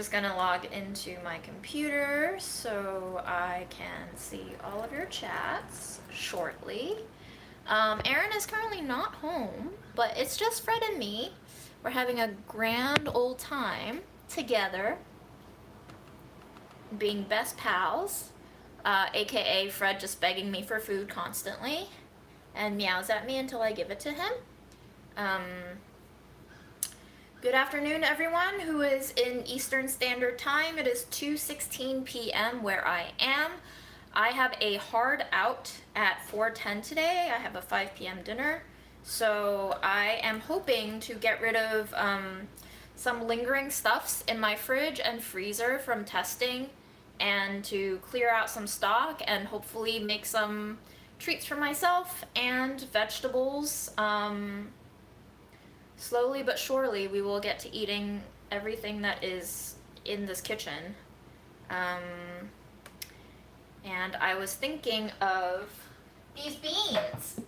just gonna log into my computer so I can see all of your chats shortly. Aaron is currently not home, but it's just Fred and me. We're having a grand old time together, being best pals, aka Fred just begging me for food constantly and meows at me until I give it to him. Good afternoon, everyone who is in Eastern Standard Time. It is 2:16 p.m. where I am. I have a hard out at 4:10 today. I have a 5 p.m. dinner. So I am hoping to get rid of some lingering stuffs in my fridge and freezer from testing, and to clear out some stock and hopefully make some treats for myself and vegetables. Slowly but surely we will get to eating everything that is in this kitchen. And I was thinking of these beans.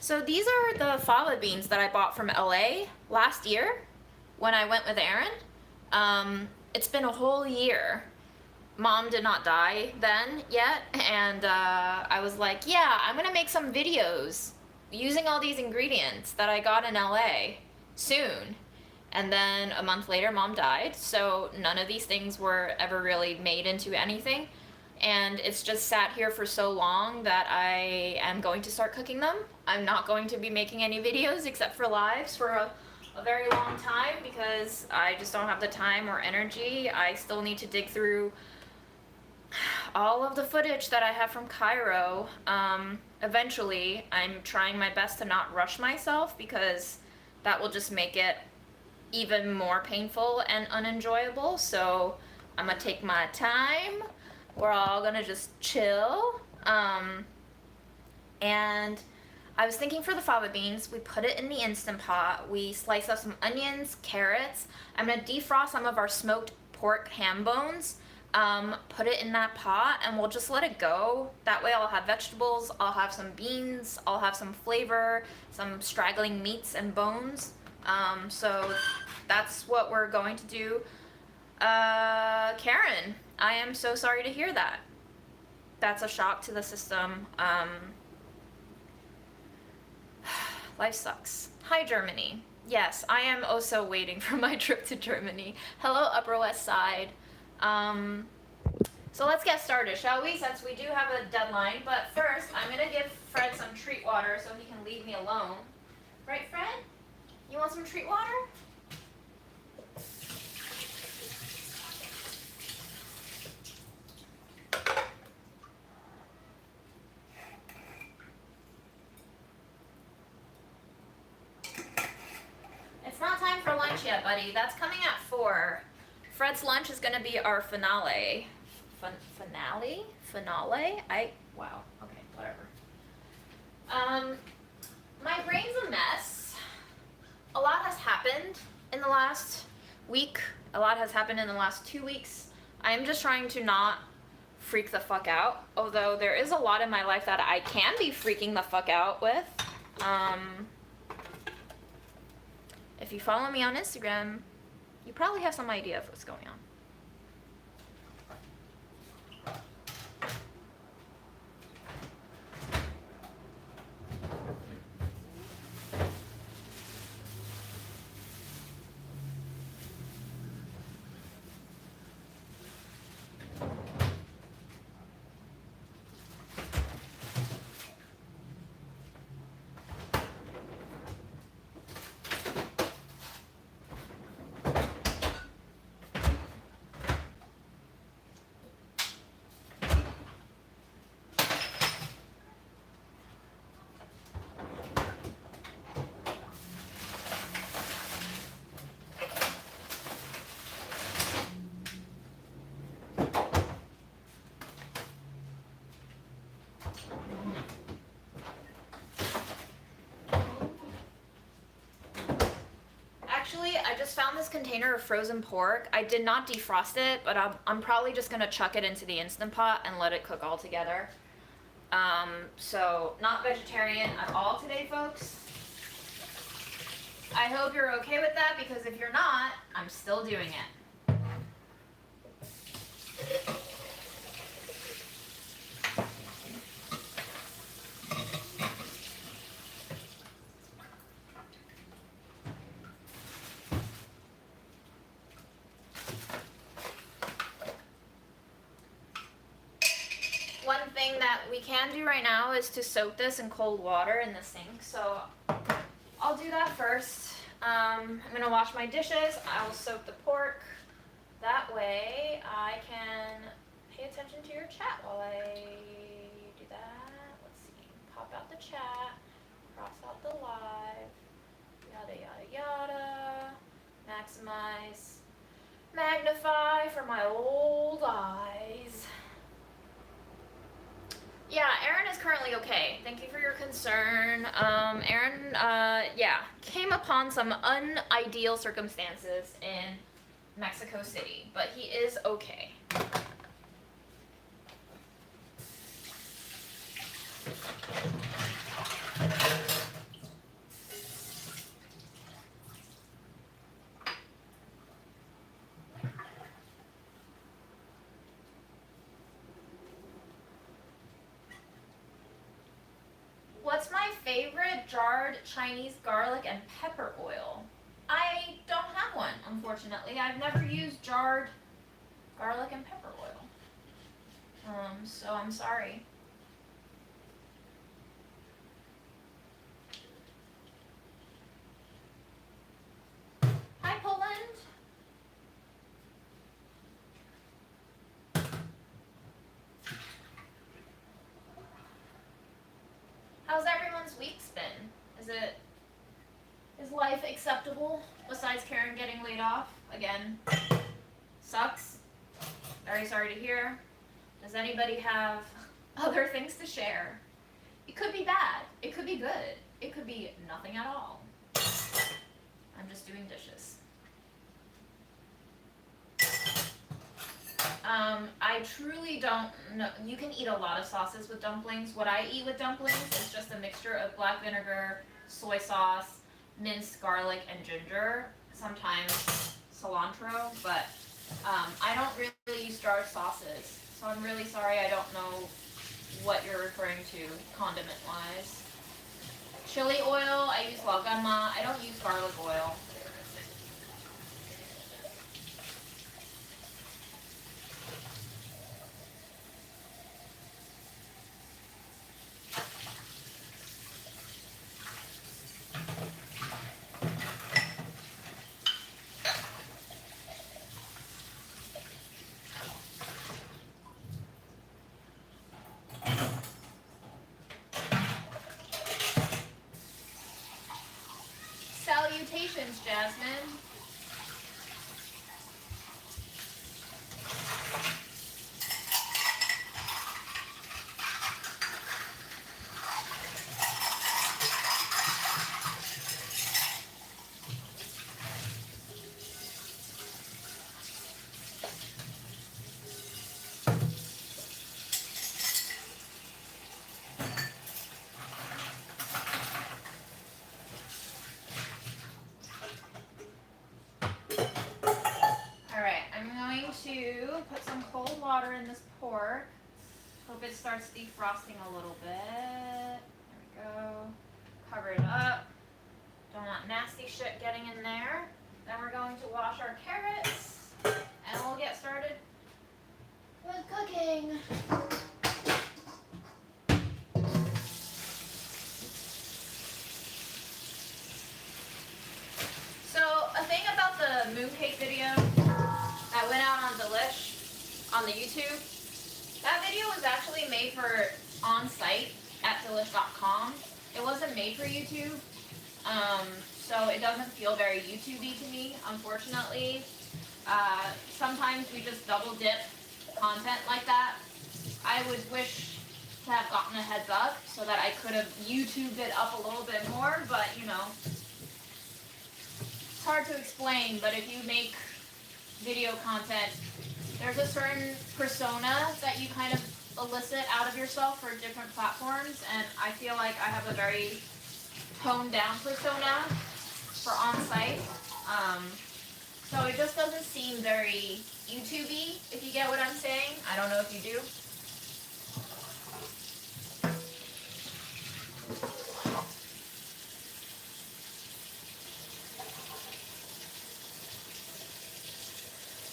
So these are the fava beans that I bought from LA last year when I went with Aaron. It's been a whole year. Mom did not die then yet, and I was like, yeah, I'm gonna make some videos using all these ingredients that I got in LA soon. And then a month later, Mom died, so none of these things were ever really made into anything. And it's just sat here for so long that I am going to start cooking them. I'm not going to be making any videos except for lives for a very long time because I just don't have the time or energy. I still need to dig through all of the footage that I have from Cairo. Eventually, I'm trying my best to not rush myself because that will just make it even more painful and unenjoyable. So I'm gonna take my time. We're all gonna just chill. And I was thinking for the fava beans, we put it in the Instant Pot. We slice up some onions, carrots. I'm gonna defrost some of our smoked pork ham bones. Put it in that pot and we'll just let it go. That way I'll have vegetables, I'll have some beans, I'll have some flavor, some straggling meats and bones. So that's what we're going to do. Karen, I am so sorry to hear that. That's a shock to the system. Life sucks. Hi, Germany. Yes, I am also waiting for my trip to Germany. Hello, Upper West Side. So let's get started, shall we? Since we do have a deadline. But first, I'm gonna give Fred some treat water so he can leave me alone. Right, Fred? You want some treat water? It's not time for lunch yet, buddy. That's coming at 4. Fred's lunch is gonna be our finale. Finale? Wow, okay, whatever. My brain's a mess. A lot has happened in the last week. A lot has happened in the last 2 weeks. I'm just trying to not freak the fuck out, although there is a lot in my life that I can be freaking the fuck out with. If you follow me on Instagram, you probably have some idea of what's going on. Actually, I just found this container of frozen pork. I did not defrost it, but I'm probably just gonna chuck it into the Instant Pot and let it cook all together. So not vegetarian at all today, folks. I hope you're okay with that, because if you're not, I'm still doing it. One thing that we can do right now is to soak this in cold water in the sink, so I'll do that first. I'm gonna wash my dishes. I will soak the pork. That way I can pay attention to your chat while I do that. Let's see, pop out the chat, cross out the live, yada yada yada, maximize, magnify for my old eyes. Yeah, Aaron is currently okay. Thank you for your concern. Aaron, yeah, came upon some unideal circumstances in Mexico City, but he is okay. What's my favorite jarred Chinese garlic and pepper oil? I don't have one, unfortunately. I've never used jarred garlic and pepper oil. So I'm sorry. Hi, Poland. How's everyone's weeks been? Is life acceptable besides Karen getting laid off? Again, sucks. Very sorry to hear. Does anybody have other things to share? It could be bad. It could be good. It could be nothing at all. I'm just doing dishes. I truly don't know. You can eat a lot of sauces with dumplings. What I eat with dumplings is just a mixture of black vinegar, soy sauce, minced garlic, and ginger. Sometimes cilantro, but I don't really use jarred sauces. So I'm really sorry, I don't know what you're referring to condiment-wise. Chili oil, I use la gama. I don't use garlic oil. Salutations, Jasmine. To put some cold water in this pork. Hope it starts defrosting a little bit. There we go. Cover it up. Don't want nasty shit getting in there. Then we're going to wash our carrots and we'll get started with cooking. So a thing about the mooncake video that went out on Delish on the YouTube, that video was actually made for on-site at delish.com. It wasn't made for YouTube, so it doesn't feel very YouTube-y to me, unfortunately. Sometimes we just double dip content like that. I would wish to have gotten a heads up so that I could have YouTubed it up a little bit more, but you know, it's hard to explain, but if you make video content, there's a certain persona that you kind of elicit out of yourself for different platforms, and I feel like I have a very toned down persona, for on-site. So it just doesn't seem very YouTube-y, if you get what I'm saying. I don't know if you do.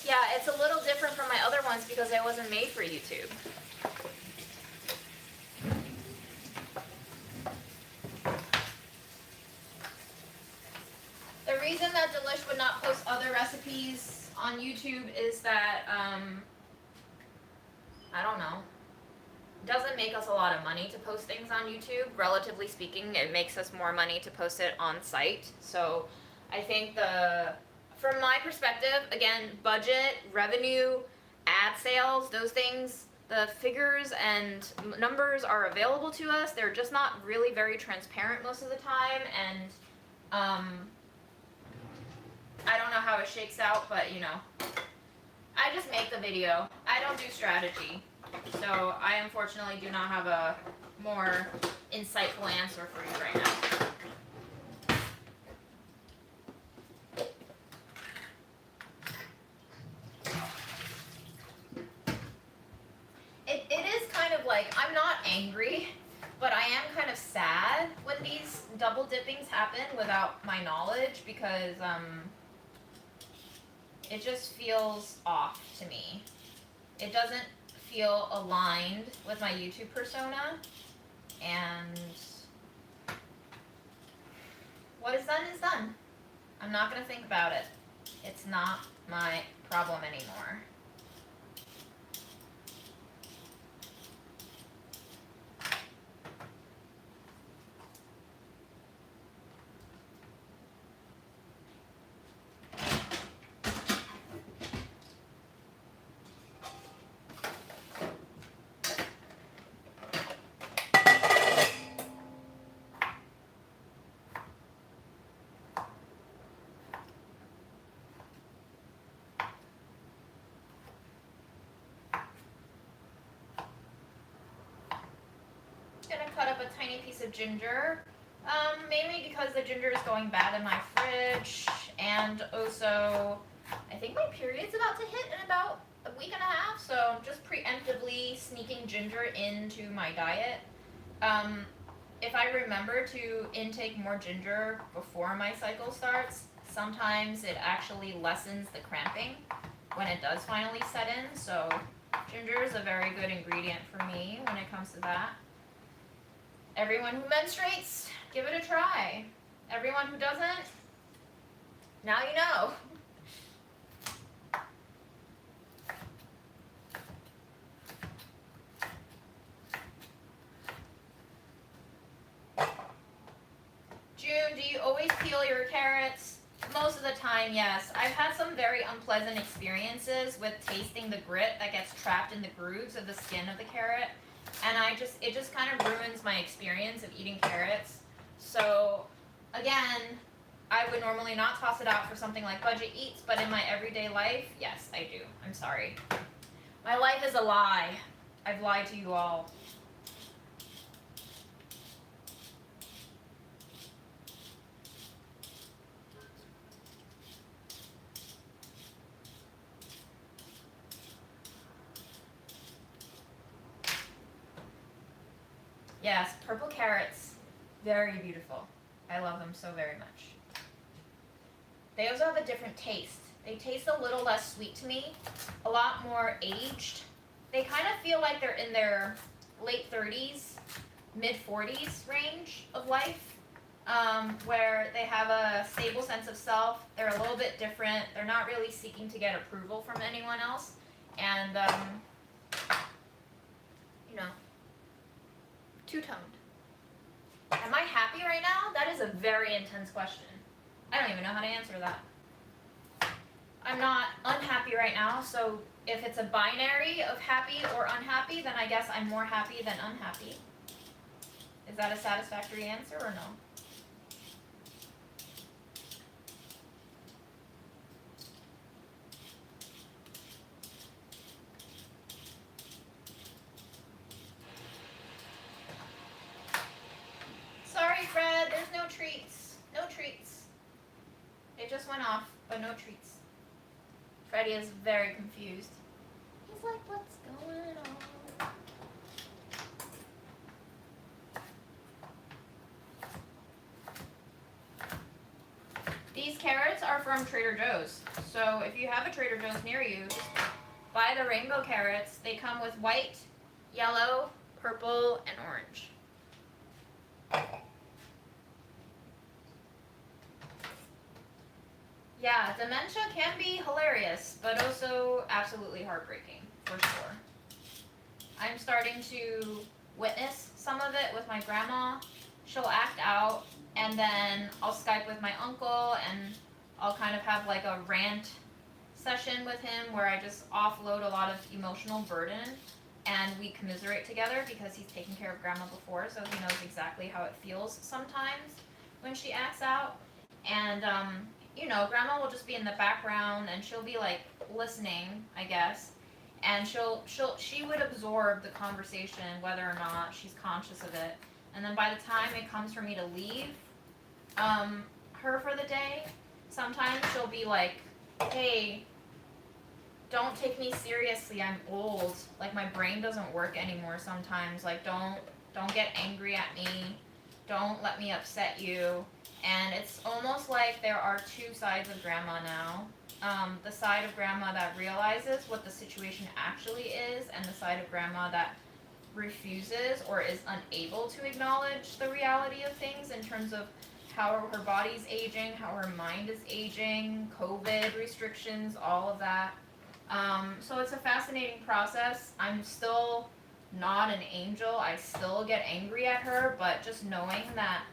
Yeah, it's a little different from my other ones because it wasn't made for YouTube. The reason that Delish would not post other recipes on YouTube is that, I don't know. It doesn't make us a lot of money to post things on YouTube. Relatively speaking, it makes us more money to post it on site. So I think from my perspective, again, budget, revenue, ad sales, those things, the figures and numbers are available to us. They're just not really very transparent most of the time, and I don't know how it shakes out, but you know, I just make the video. I don't do strategy. So I unfortunately do not have a more insightful answer for you right now. It is kind of like, I'm not angry, but I am kind of sad when these double dippings happen without my knowledge, because it just feels off to me. It doesn't feel aligned with my YouTube persona, and what is done is done. I'm not going to think about it. It's not my problem anymore. Cut up a tiny piece of ginger, mainly because the ginger is going bad in my fridge, and also I think my period's about to hit in about a week and a half, so just preemptively sneaking ginger into my diet. If I remember to intake more ginger before my cycle starts, sometimes it actually lessens the cramping when it does finally set in, so ginger is a very good ingredient for me when it comes to that. Everyone who menstruates, give it a try. Everyone who doesn't, now you know. June, do you always peel your carrots? Most of the time, yes. I've had some very unpleasant experiences with tasting the grit that gets trapped in the grooves of the skin of the carrot. And it just kind of ruins my experience of eating carrots. So, again, I would normally not toss it out for something like Budget Eats, but in my everyday life, yes, I do. I'm sorry. My life is a lie. I've lied to you all. Yes, purple carrots, very beautiful. I love them so very much. They also have a different taste. They taste a little less sweet to me, a lot more aged. They kind of feel like they're in their late 30s, mid 40s range of life, where they have a stable sense of self. They're a little bit different. They're not really seeking to get approval from anyone else. And, you know, two-toned. Am I happy right now? That is a very intense question. I don't even know how to answer that. I'm not unhappy right now, so if it's a binary of happy or unhappy, then I guess I'm more happy than unhappy. Is that a satisfactory answer or no? Sorry, Fred, there's no treats. No treats. went off, but no treats. Freddie is very confused. He's like, what's going on? These carrots are from Trader Joe's. So if you have a Trader Joe's near you, just buy the rainbow carrots. They come with white, yellow, purple, and orange. Yeah, dementia can be hilarious, but also absolutely heartbreaking, for sure. I'm starting to witness some of it with my grandma. She'll act out, and then I'll Skype with my uncle, and I'll kind of have like a rant session with him where I just offload a lot of emotional burden, and we commiserate together because he's taken care of grandma before, so he knows exactly how it feels sometimes when she acts out. And you know, grandma will just be in the background and she'll be like listening, I guess, and she would absorb the conversation whether or not she's conscious of it. And then by the time it comes for me to leave her for the day, sometimes she'll be like, hey, don't take me seriously, I'm old, like my brain doesn't work anymore sometimes, like don't get angry at me, don't let me upset you. And it's almost like there are two sides of grandma now. The side of grandma that realizes what the situation actually is, and the side of grandma that refuses or is unable to acknowledge the reality of things in terms of how her body's aging, how her mind is aging, COVID restrictions, all of that. So it's a fascinating process. I'm still not an angel. I still get angry at her, but just knowing that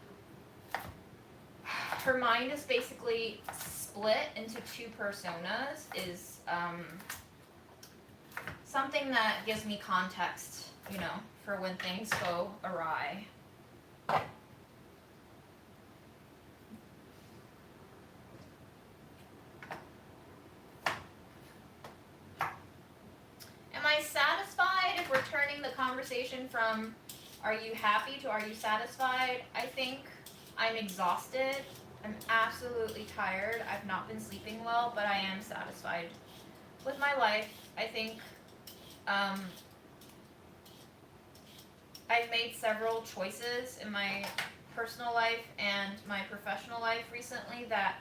her mind is basically split into two personas is something that gives me context, you know, for when things go awry. Am I satisfied if we're turning the conversation from are you happy to are you satisfied? I think I'm exhausted. I'm absolutely tired. I've not been sleeping well, but I am satisfied with my life. I think I've made several choices in my personal life and my professional life recently that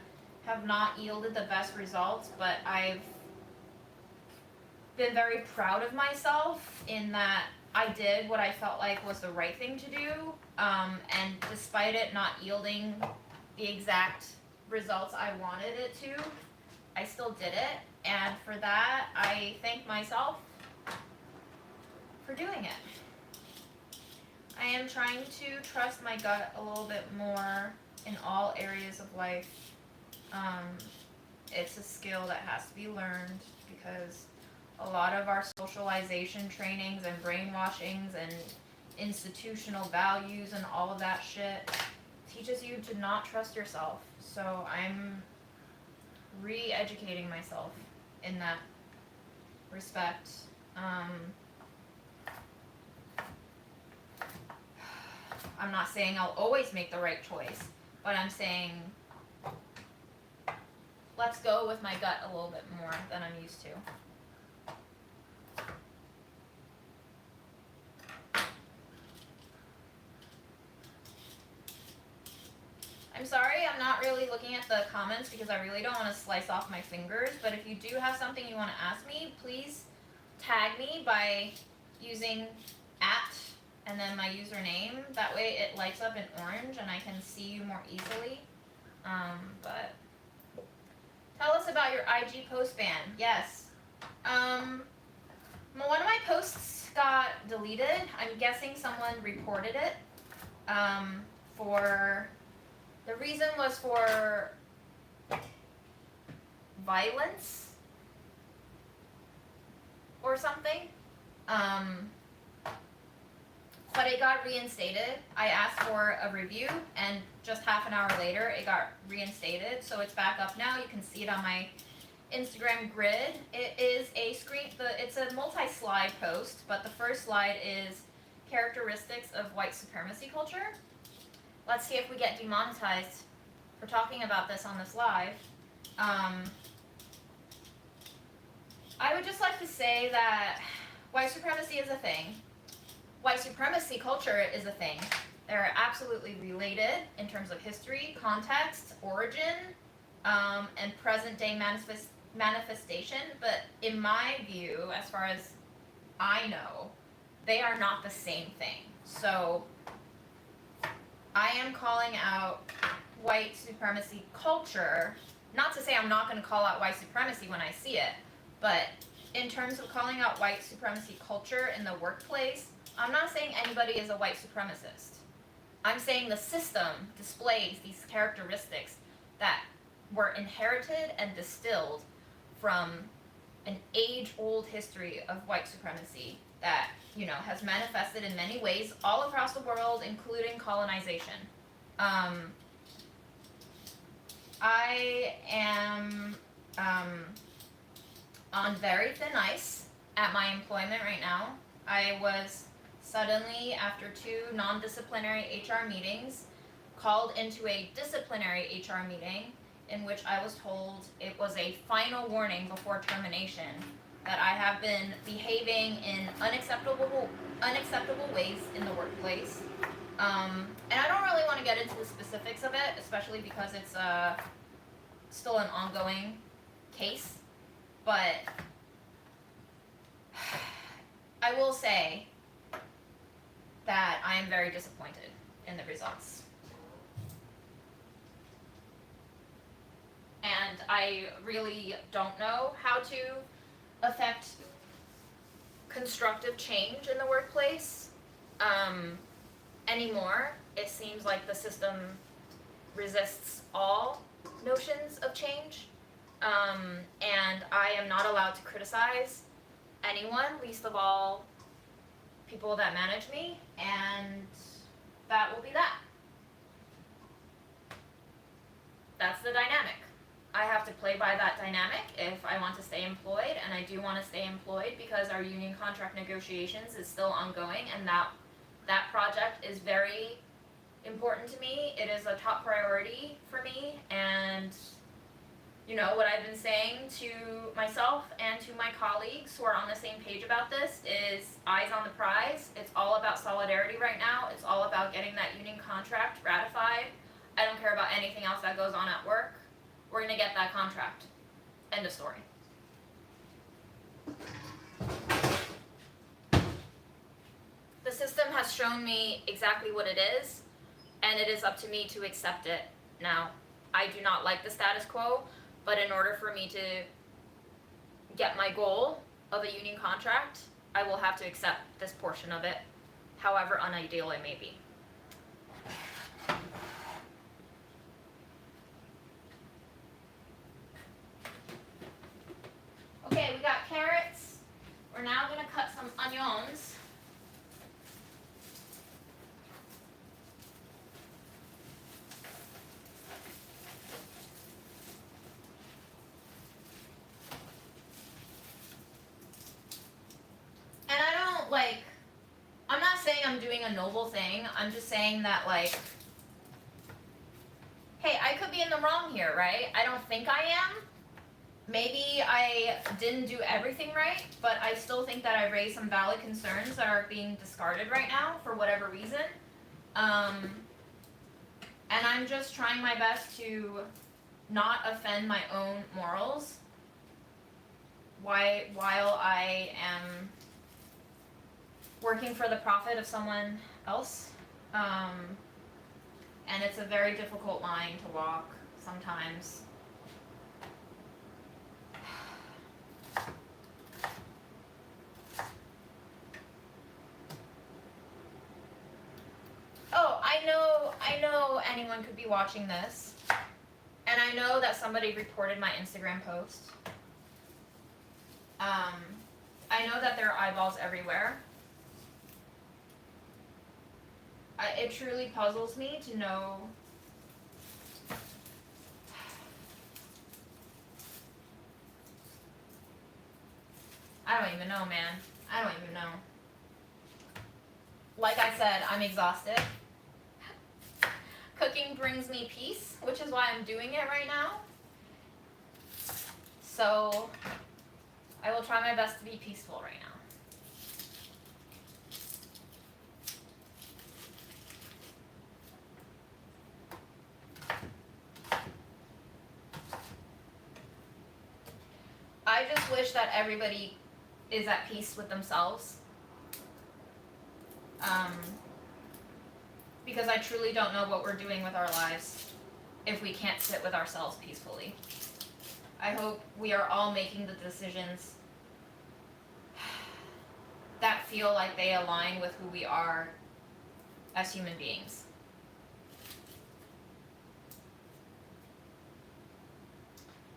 have not yielded the best results, but I've been very proud of myself in that I did what I felt like was the right thing to do, and despite it not yielding the exact results I wanted it to, I still did it, and for that, I thank myself for doing it. I am trying to trust my gut a little bit more in all areas of life. It's a skill that has to be learned because a lot of our socialization trainings and brainwashings and institutional values and all of that shit teaches you to not trust yourself. So I'm re-educating myself in that respect. I'm not saying I'll always make the right choice, but I'm saying let's go with my gut a little bit more than I'm used to. I'm sorry, I'm not really looking at the comments because I really don't want to slice off my fingers, but if you do have something you want to ask me, please tag me by using @ and then my username. That way it lights up in orange and I can see you more easily. But tell us about your IG post ban. Yes. One of my posts got deleted. I'm guessing someone reported it. The reason was for violence or something. But it got reinstated. I asked for a review, and just half an hour later, it got reinstated. So it's back up now. You can see it on my Instagram grid. It is it's a multi-slide post, but the first slide is characteristics of white supremacy culture. Let's see if we get demonetized for talking about this on this live. I would just like to say that white supremacy is a thing. White supremacy culture is a thing. They're absolutely related in terms of history, context, origin, and present day manifestation. But in my view, as far as I know, they are not the same thing. So I am calling out white supremacy culture, not to say I'm not going to call out white supremacy when I see it, but in terms of calling out white supremacy culture in the workplace, I'm not saying anybody is a white supremacist. I'm saying the system displays these characteristics that were inherited and distilled from an age-old history of white supremacy that, you know, has manifested in many ways all across the world, including colonization. I am on very thin ice at my employment right now. I was suddenly, after 2 non-disciplinary HR meetings, called into a disciplinary HR meeting in which I was told it was a final warning before termination that I have been behaving in unacceptable ways in the workplace. And I don't really want to get into the specifics of it, especially because it's still an ongoing case. But I will say that I am very disappointed in the results. And I really don't know how to affect constructive change in the workplace anymore. It seems like the system resists all notions of change, and I am not allowed to criticize anyone, least of all people that manage me, and that will be that. That's the dynamic. I have to play by that dynamic if I want to stay employed, and I do want to stay employed because our union contract negotiations is still ongoing, and that project is very important to me. It is a top priority for me, and you know what I've been saying to myself and to my colleagues who are on the same page about this is eyes on the prize. It's all about solidarity right now. It's all about getting that union contract ratified. I don't care about anything else that goes on at work. We're going to get that contract. End of story. The system has shown me exactly what it is, and it is up to me to accept it. Now, I do not like the status quo, but in order for me to get my goal of a union contract, I will have to accept this portion of it, however unideal it may be. Okay, we got carrots. We're now going to cut some onions. And I'm not saying I'm doing a noble thing. I'm just saying that, like, hey, I could be in the wrong here, right? I don't think I am. Maybe I didn't do everything right, but I still think that I raised some valid concerns that are being discarded right now for whatever reason. And I'm just trying my best to not offend my own morals while I am working for the profit of someone else. And it's a very difficult line to walk sometimes. Oh, I know anyone could be watching this. And I know that somebody reported my Instagram post. I know that there are eyeballs everywhere. It truly puzzles me to know I don't even know, man. I don't even know. Like I said, I'm exhausted. Cooking brings me peace, which is why I'm doing it right now. So I will try my best to be peaceful right now. I just wish that everybody is at peace with themselves. Because I truly don't know what we're doing with our lives if we can't sit with ourselves peacefully. I hope we are all making the decisions that feel like they align with who we are as human beings.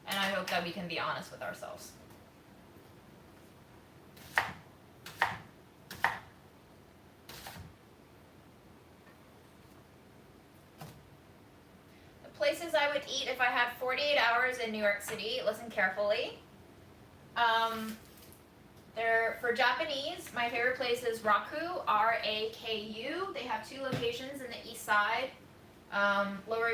And I hope that we can be honest with ourselves. The places I would eat if I had 48 hours in New York City, listen carefully. For Japanese, my favorite place is Raku, R-A-K-U. They have 2 locations in the east side. Lower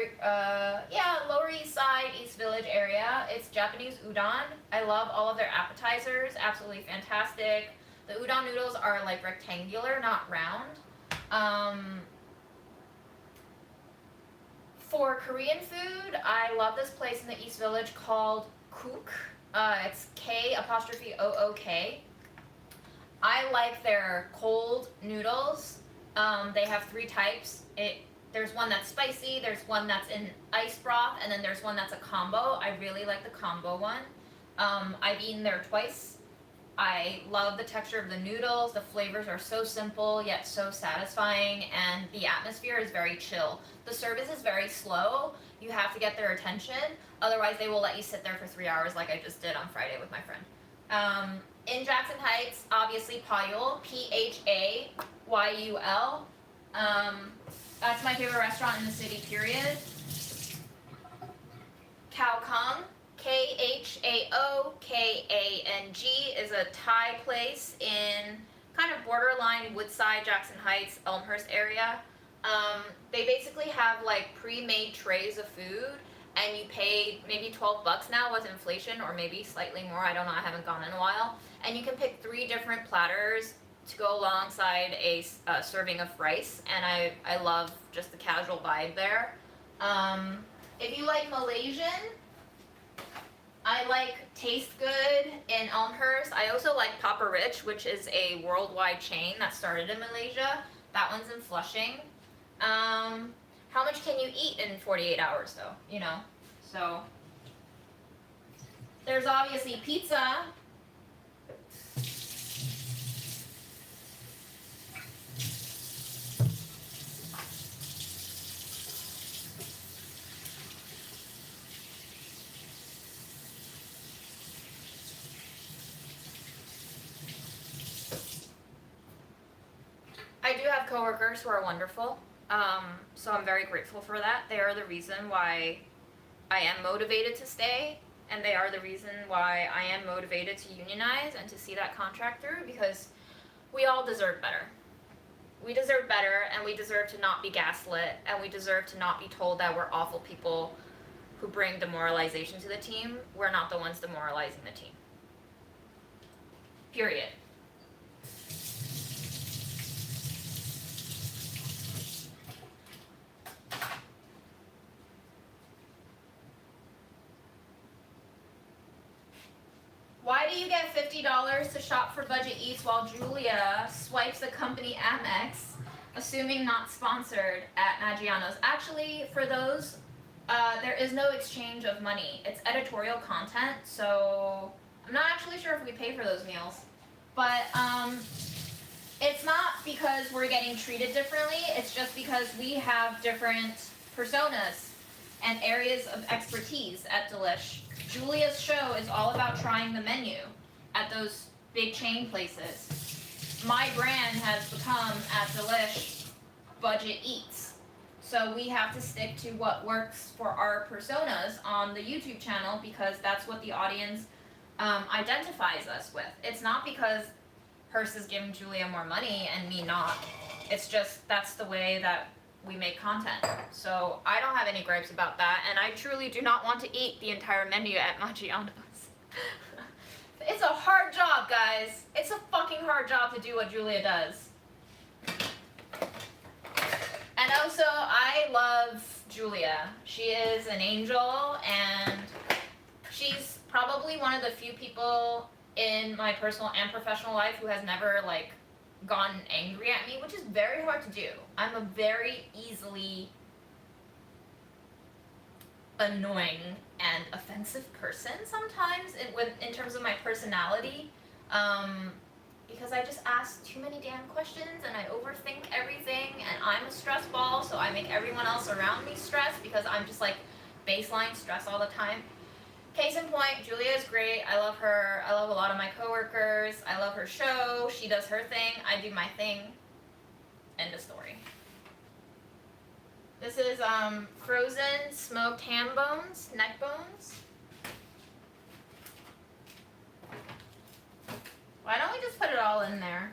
East Side, East Village area. It's Japanese udon. I love all of their appetizers, absolutely fantastic. The udon noodles are like rectangular, not round. For Korean food, I love this place in the East Village called Kook. It's K''OOK. I like their cold noodles. They have 3 types. There's one that's spicy, there's one that's in ice broth, and then there's one that's a combo. I really like the combo one. I've eaten there twice. I love the texture of the noodles. The flavors are so simple yet so satisfying, and the atmosphere is very chill. The service is very slow. You have to get their attention, otherwise they will let you sit there for 3 hours like I just did on Friday with my friend. In Jackson Heights, obviously Payul, P-H-A-Y-U-L. That's my favorite restaurant in the city, period. Khao Kang, K-H-A-O-K-A-N-G, is a Thai place in kind of borderline Woodside, Jackson Heights, Elmhurst area. They basically have like pre-made trays of food, and you pay maybe $12 now with inflation, or maybe slightly more, I don't know, I haven't gone in a while. And you can pick 3 different platters to go alongside a serving of rice, and I love just the casual vibe there. If you like Malaysian, I like Taste Good in Elmhurst. I also like Papa Rich, which is a worldwide chain that started in Malaysia. That one's in Flushing. How much can you eat in 48 hours though, you know? So, there's obviously pizza. I do have coworkers who are wonderful, so I'm very grateful for that. They are the reason why I am motivated to stay, and they are the reason why I am motivated to unionize and to see that contract through, because we all deserve better. We deserve better, and we deserve to not be gaslit, and we deserve to not be told that we're awful people who bring demoralization to the team. We're not the ones demoralizing the team. Period. Why do you get $50 to shop for Budget Eats while Julia swipes a company Amex, assuming not sponsored, at Maggiano's? Actually, for those, there is no exchange of money. It's editorial content, so I'm not actually sure if we pay for those meals. But it's not because we're getting treated differently, it's just because we have different personas and areas of expertise at Delish. Julia's show is all about trying the menu at those big chain places. My brand has become, at Delish, Budget Eats. So we have to stick to what works for our personas on the YouTube channel, because that's what the audience identifies us with. It's not because Hearst is giving Julia more money and me not. It's just that's the way that we make content. So I don't have any gripes about that, and I truly do not want to eat the entire menu at Maggiano's. It's a hard job, guys. It's a fucking hard job to do what Julia does. And also, I love Julia. She is an angel, and she's probably one of the few people in my personal and professional life who has never, like, gotten angry at me, which is very hard to do. I'm a very easily annoying and offensive person sometimes in terms of my personality, because I just ask too many damn questions and I overthink everything, and I'm a stress ball, so I make everyone else around me stressed because I'm just like baseline stress all the time. Case in point, Julia is great. I love her. I love a lot of my coworkers. I love her show. She does her thing. I do my thing. End of story. This is frozen smoked ham bones, neck bones. Why don't we just put it all in there?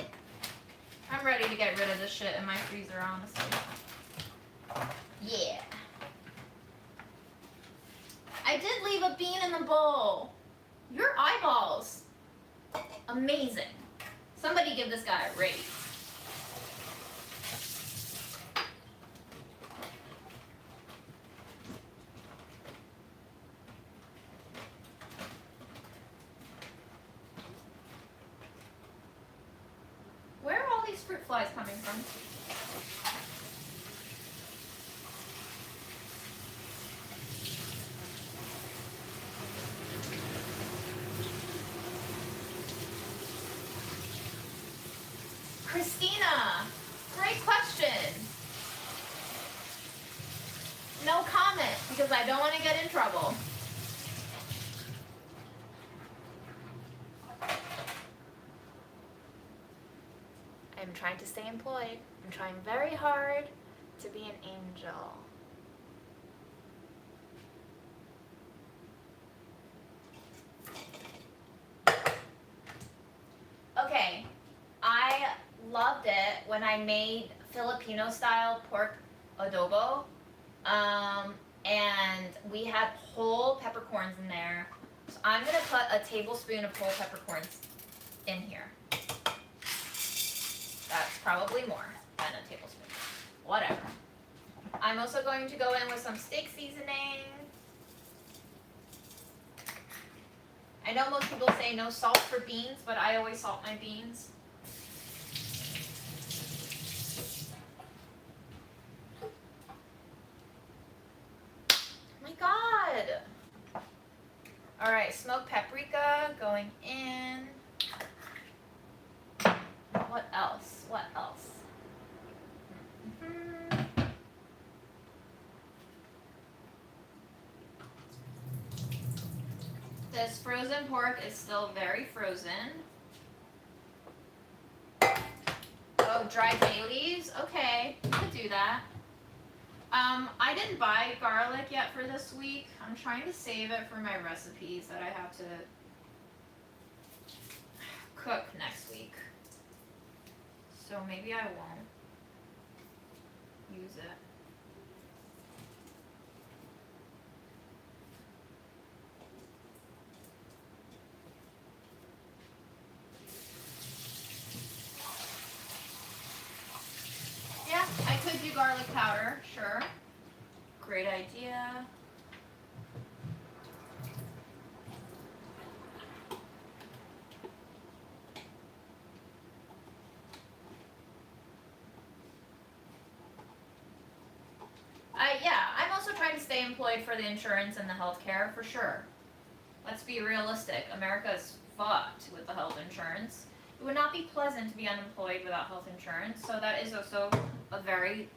I'm ready to get rid of this shit in my freezer, honestly. Yeah. I did leave a bean in the bowl. Your eyeballs. Amazing. Somebody give this guy a raise. Where are all these fruit flies coming from? Christina, great question. No comment, because I don't want to get in trouble. I'm trying to stay employed. I'm trying very hard to be an angel. Okay, I loved it when I made Filipino style pork adobo, and we had whole peppercorns in there. So I'm gonna put a tablespoon of whole peppercorns in here. That's probably more than a tablespoon. Whatever. I'm also going to go in with some steak seasoning. I know most people say no salt for beans, but I always salt my beans. Oh my God! Alright, smoked paprika going in. What else? What else? This frozen pork is still very frozen. Oh, dried bay leaves? Okay, we could do that. I didn't buy garlic yet for this week. I'm trying to save it for my recipes that I have to cook next week. So maybe I won't use it. Yeah, I could do garlic powder, sure. Great idea. Yeah, I'm also trying to stay employed for the insurance and the healthcare, for sure. Let's be realistic. America is fucked with the health insurance. It would not be pleasant to be unemployed without health insurance, so that is also a very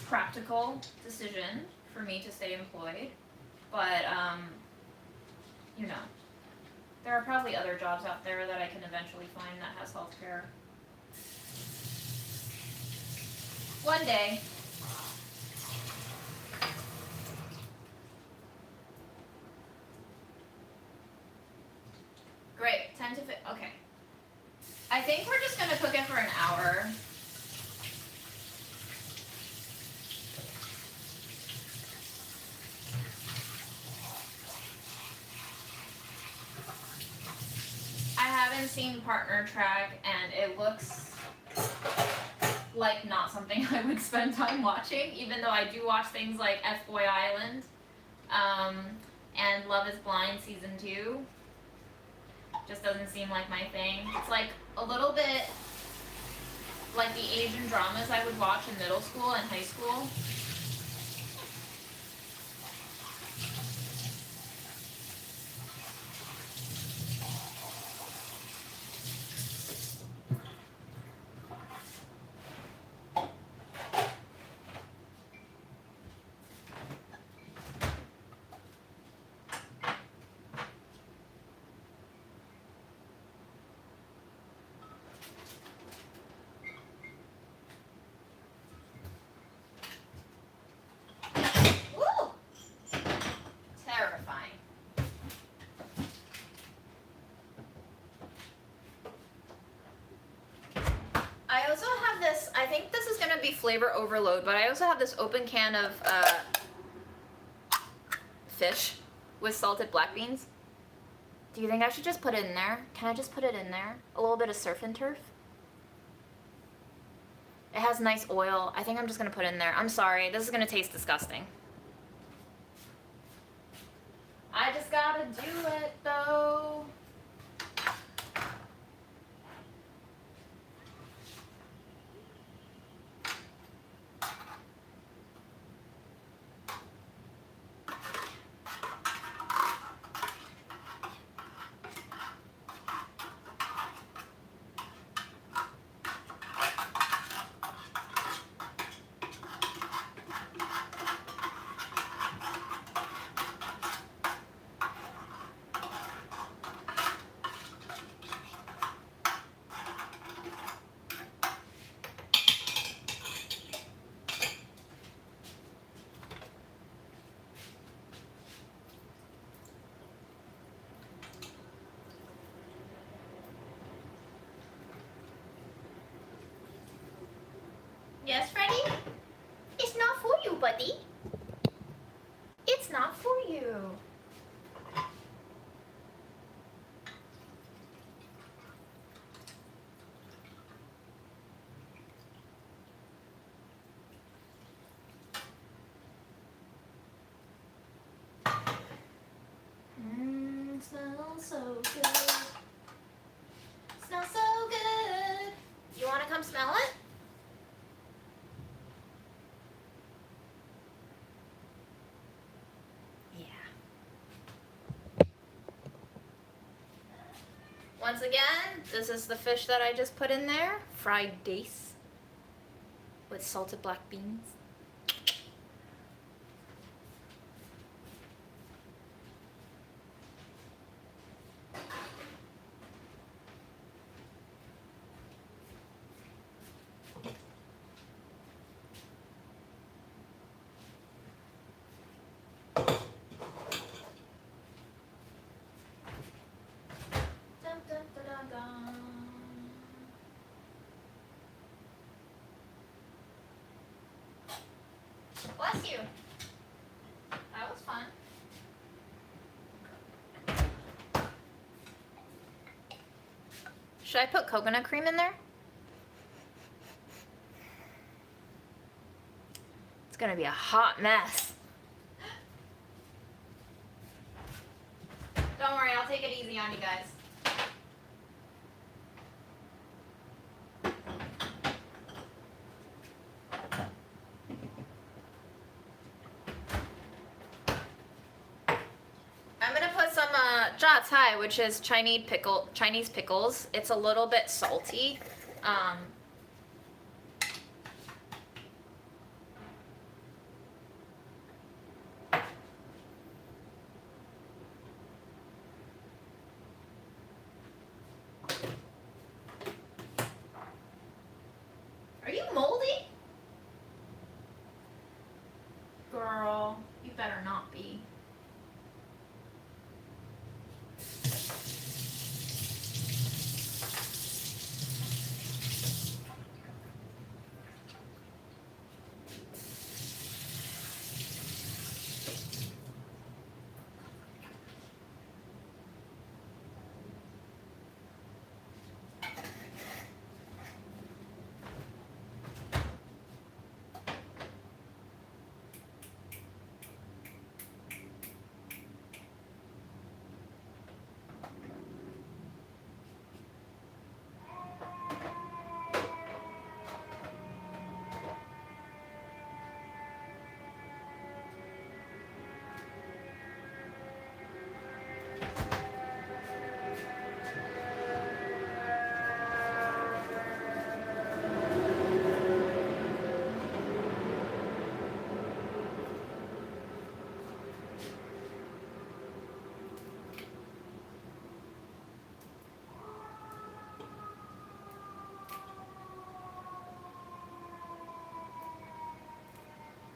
practical decision for me to stay employed. But, you know, there are probably other jobs out there that I can eventually find that has healthcare. One day. Great, 10 to 15, okay. I think we're just gonna cook it for an hour. seen Partner Track, and it looks like not something I would spend time watching, even though I do watch things like F-Boy Island, and Love is Blind Season 2. Just doesn't seem like my thing. It's like a little bit like the Asian dramas I would watch in middle school and high school. I also have this, I think this is going to be flavor overload, but I also have this open can of fish with salted black beans. Do you think I should just put it in there? Can I just put it in there? A little bit of surf and turf? It has nice oil. I think I'm just going to put it in there. I'm sorry, this is going to taste disgusting. I just gotta do it though. Yes, Freddy? It's not for you, buddy. It's not for you. Smells so good. Smells so good. You want to come smell it? Once again, this is the fish that I just put in there, fried dace with salted black beans. Bless you. That was fun. Should I put coconut cream in there? It's gonna be a hot mess. Don't worry, I'll take it easy on you guys. Thai, which is Chinese pickles. It's a little bit salty. Are you moldy? Girl, you better not be.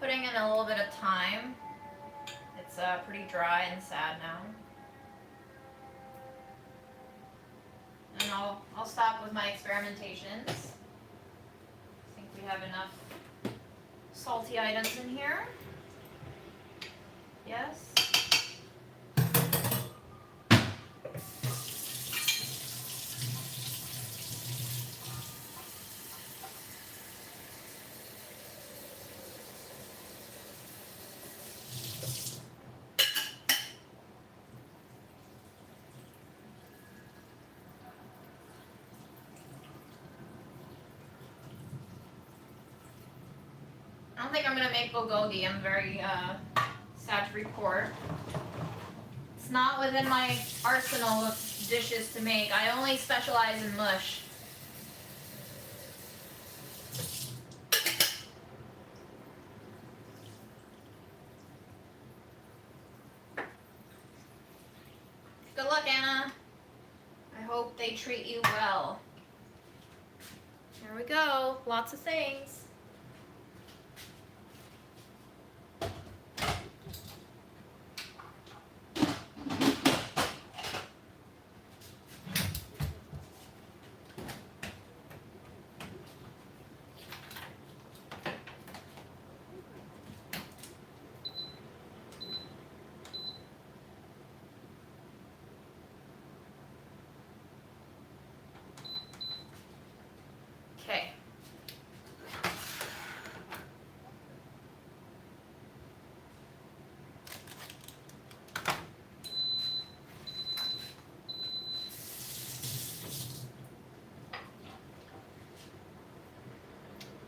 putting in a little bit of thyme. It's pretty dry and sad now. And I'll stop with my experimentations. I think we have enough salty items in here. Yes. I don't think I'm gonna make bulgogi. I'm very sad to report. It's not within my arsenal of dishes to make. I only specialize in mush. Good luck, Anna. I hope they treat you well. Here we go. Lots of things. Okay.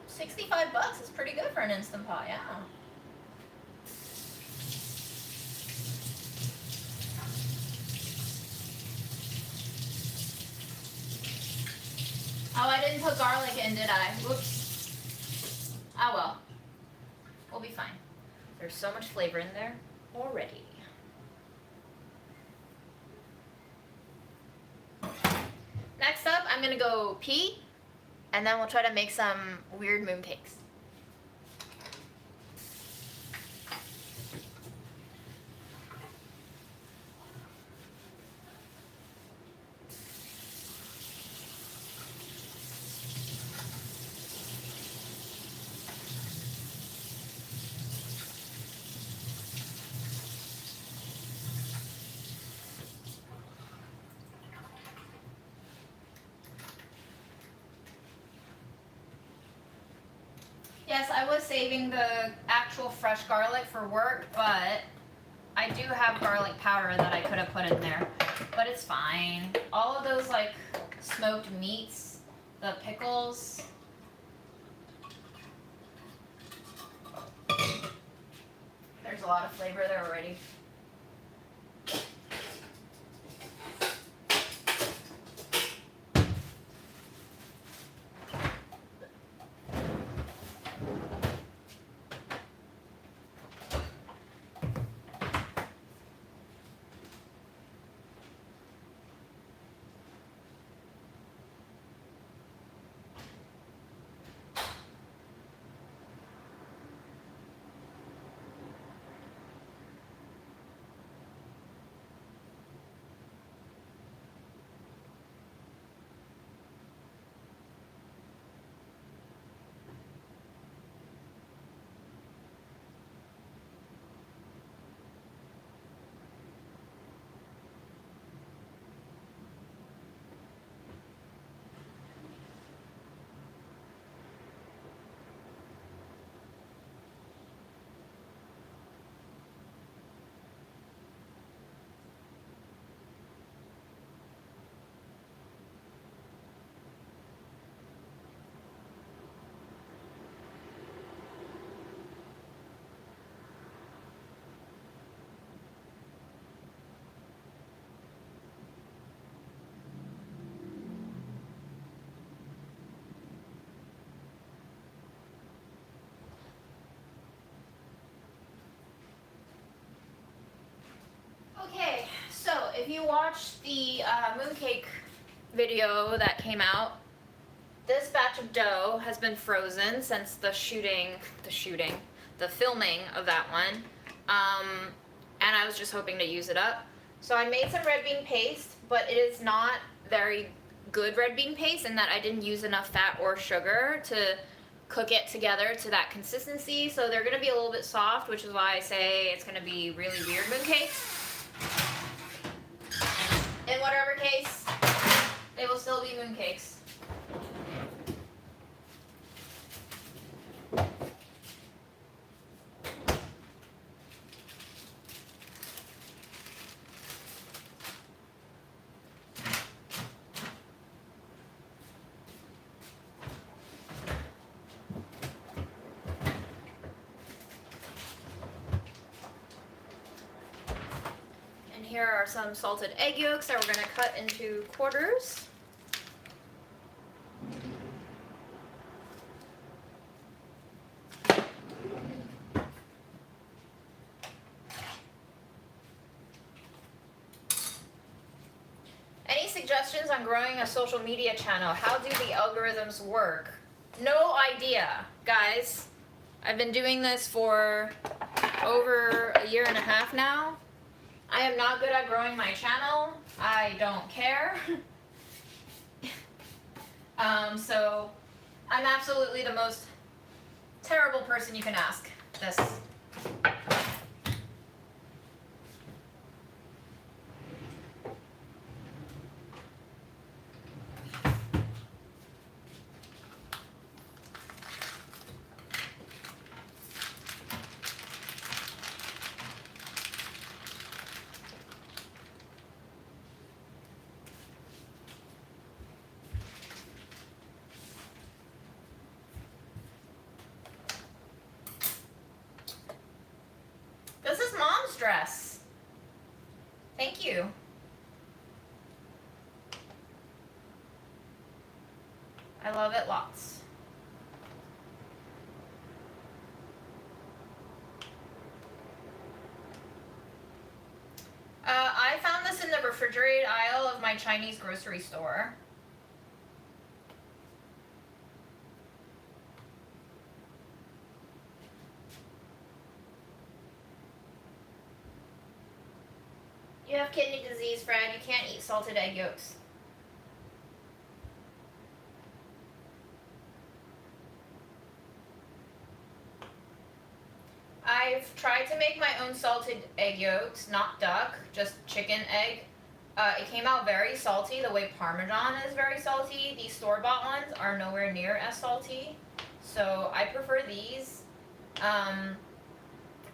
$65 is pretty good for an Instant Pot, yeah. Oh, I didn't put garlic in, did I? Whoops. Oh well. We'll be fine. There's so much flavor in there already. Next up, I'm gonna go pee, and then we'll try to make some weird mooncakes. Yes, I was saving the actual fresh garlic for work, but I do have garlic powder that I could have put in there. But it's fine. All of those like smoked meats, the pickles. There's a lot of flavor there already. Okay, so if you watched the mooncake video that came out, this batch of dough has been frozen since the the filming of that one, and I was just hoping to use it up. So I made some red bean paste, but it is not very good red bean paste in that I didn't use enough fat or sugar to cook it together to that consistency. So they're gonna be a little bit soft, which is why I say it's gonna be really weird mooncakes. In whatever case, they will still be mooncakes. Here are some salted egg yolks that we're going to cut into quarters. Any suggestions on growing a social media channel? How do the algorithms work? No idea, guys. I've been doing this for over a year and a half now. I am not good at growing my channel. I don't care. So I'm absolutely the most terrible person you can ask this. This is Mom's dress. Thank you. I love it lots. I found this in the refrigerated aisle of my Chinese grocery store. You have kidney disease, Fred. You can't eat salted egg yolks. I've tried to make my own salted egg yolks, not duck, just chicken egg. It came out very salty, the way Parmesan is very salty. These store-bought ones are nowhere near as salty. So I prefer these.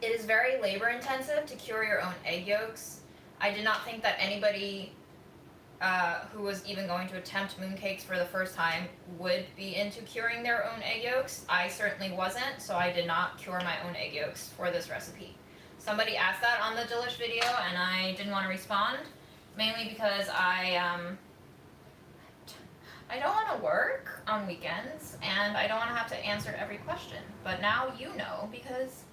It is very labor intensive to cure your own egg yolks. I did not think that anybody who was even going to attempt mooncakes for the first time would be into curing their own egg yolks. I certainly wasn't, so I did not cure my own egg yolks for this recipe. Somebody asked that on the Delish video, and I didn't want to respond, mainly because I don't want to work on weekends, and I don't want to have to answer every question. But now you know, because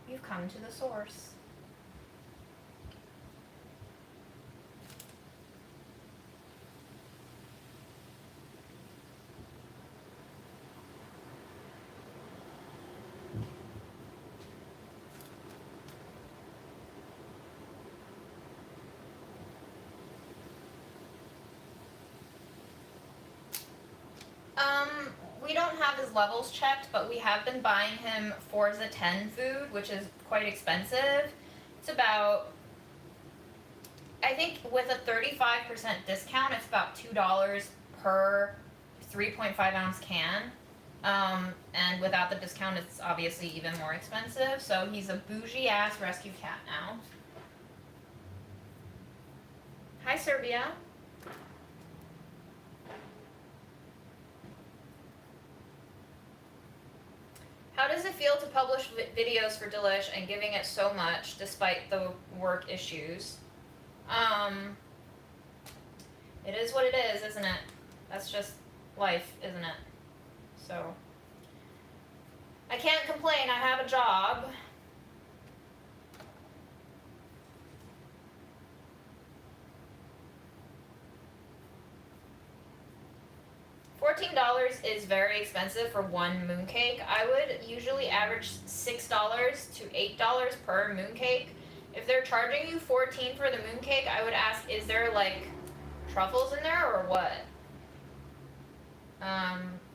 you've come to the source. We don't have his levels checked, but we have been buying him Forza 10 food, which is quite expensive. It's about, I think with a 35% discount, it's about $2 per 3.5 ounce can. And without the discount, it's obviously even more expensive. So he's a bougie ass rescue cat now. Hi, Serbia. How does it feel to publish videos for Delish and giving it so much despite the work issues? It is what it is, isn't it? That's just life, isn't it? So, I can't complain, I have a job. $14 $14 is very expensive for one mooncake. I would usually average $6 to $8 per mooncake. If they're charging you $14 for the mooncake, I would ask, is there like truffles in there or what?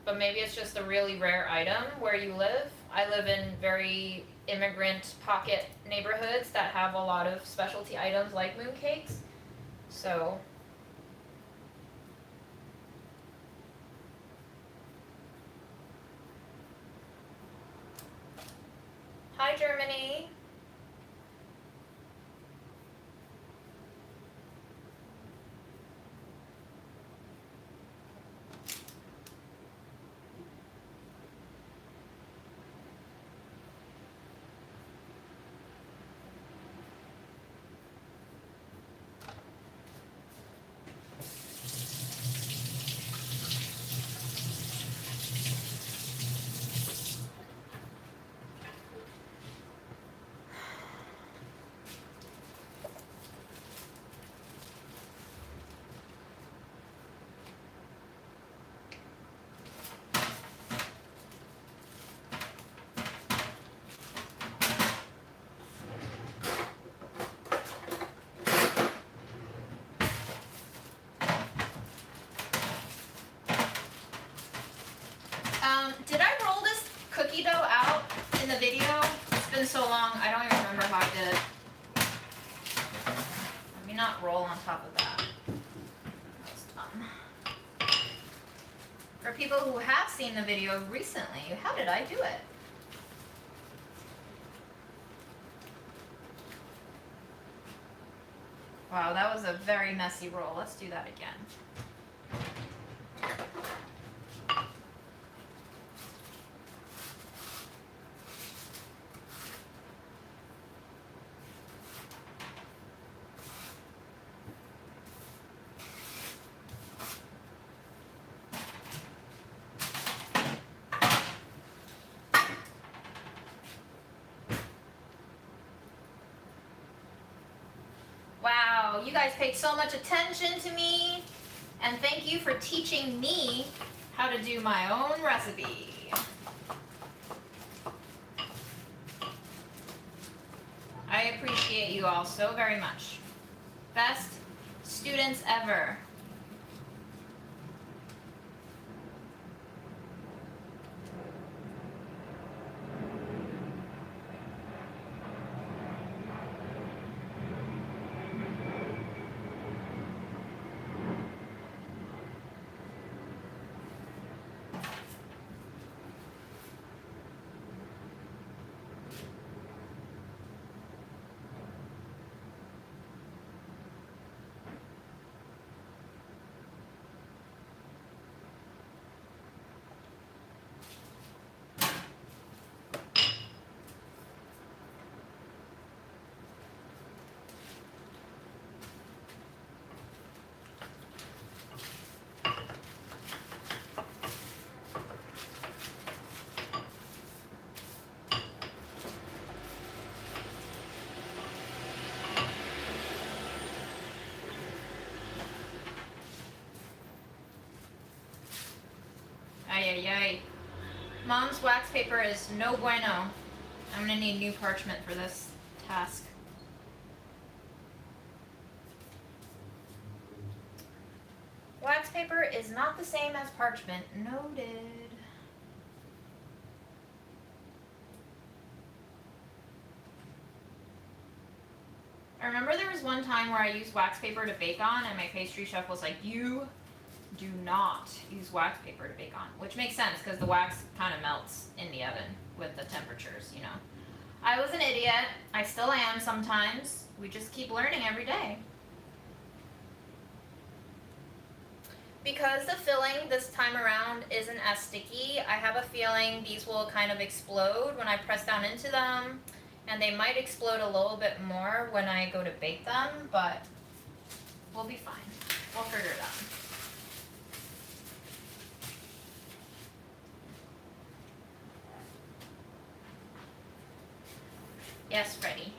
But maybe it's just a really rare item where you live. I live in very immigrant pocket neighborhoods that have a lot of specialty items like mooncakes. So hi Germany. Did I roll this cookie dough out in the video? It's been so long, I don't even remember how I did it. Let me not roll on top of that. That was dumb. For people who have seen the video recently, how did I do it? Wow, that was a very messy roll. Let's do that again. Wow, you guys paid so much attention to me, and thank you for teaching me how to do my own recipe. I appreciate you all so very much. Best students ever. Ay, ay, ay. Mom's wax paper is no bueno. I'm gonna need new parchment for this task. Wax paper is not the same as parchment. Noted. I remember there was one time where I used wax paper to bake on, and my pastry chef was like, you do not use wax paper to bake on, which makes sense because the wax kind of melts in the oven with the temperatures, you know. I was an idiot. I still am sometimes. We just keep learning every day. Because the filling this time around isn't as sticky, I have a feeling these will kind of explode when I press down into them, and they might explode a little bit more when I go to bake them, but we'll be fine. We'll figure it out. Yes, Freddie.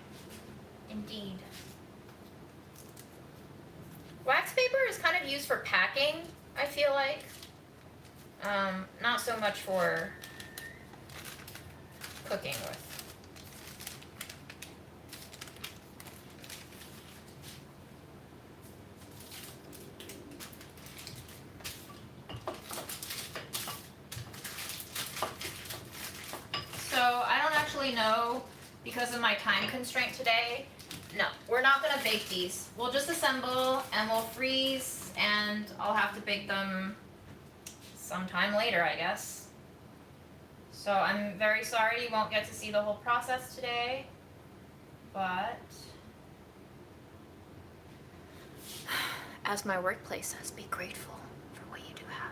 Indeed. Wax paper is kind of used for packing, I feel like. Not so much for cooking with. So I don't actually know, because of my time constraint today, no, we're not gonna bake these. We'll just assemble and we'll freeze, and I'll have to bake them sometime later, I guess. So I'm very sorry you won't get to see the whole process today, but as my workplace says, be grateful for what you do have.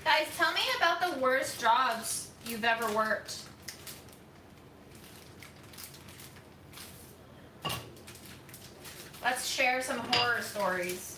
Guys, tell me about the worst jobs you've ever worked. Let's share some horror stories.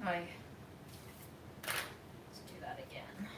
Let's do that again.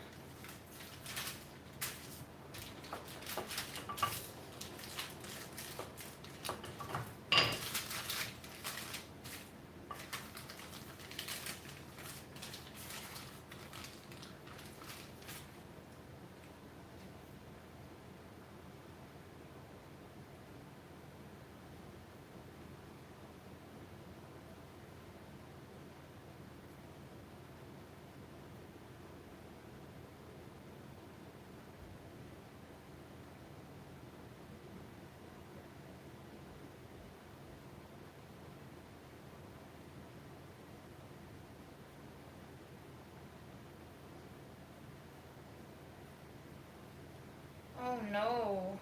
Oh no.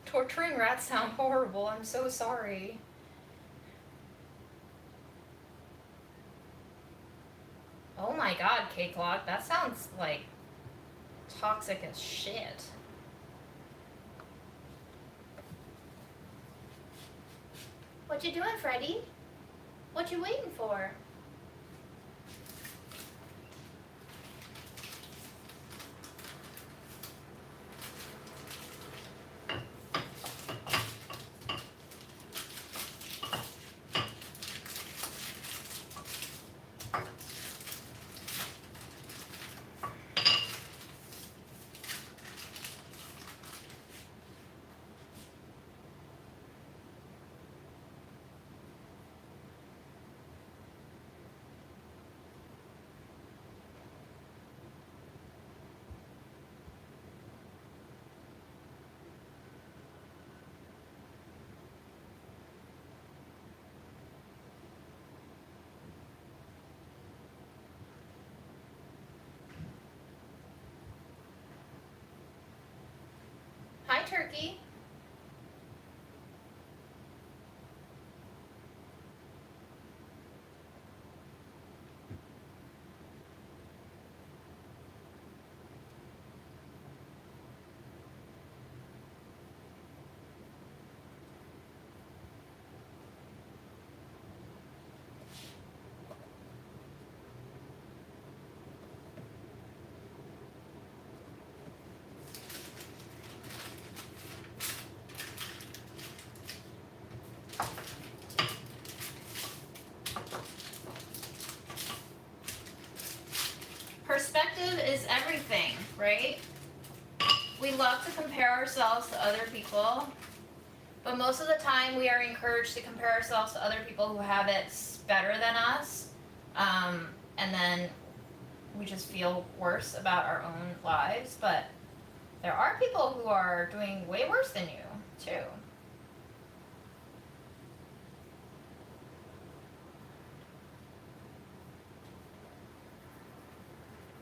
Torturing rats sound horrible. I'm so sorry. Oh my god, Cake Lock, that sounds like toxic as shit. What you doing, Freddy? What you waiting for? turkey. Perspective is everything, right? We love to compare ourselves to other people, but most of the time we are encouraged to compare ourselves to other people who have it better than us, and then we just feel worse about our own lives. But there are people who are doing way worse than you, too.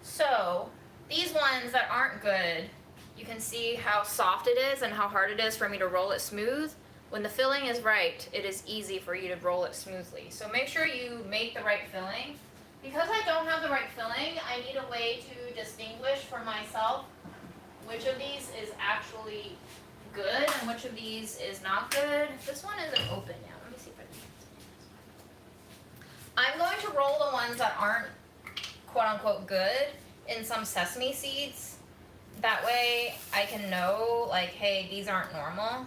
So, these ones that aren't good, you can see how soft it is and how hard it is for me to roll it smooth. When the filling is right, it is easy for you to roll it smoothly. So make sure you make the right filling. Because I don't have the right filling, I need a way to distinguish for myself which of these is actually good and which of these is not good. This one isn't open yet. Let me see if I can. I'm going to roll the ones that aren't quote unquote good in some sesame seeds. That way I can know, like, hey, these aren't normal.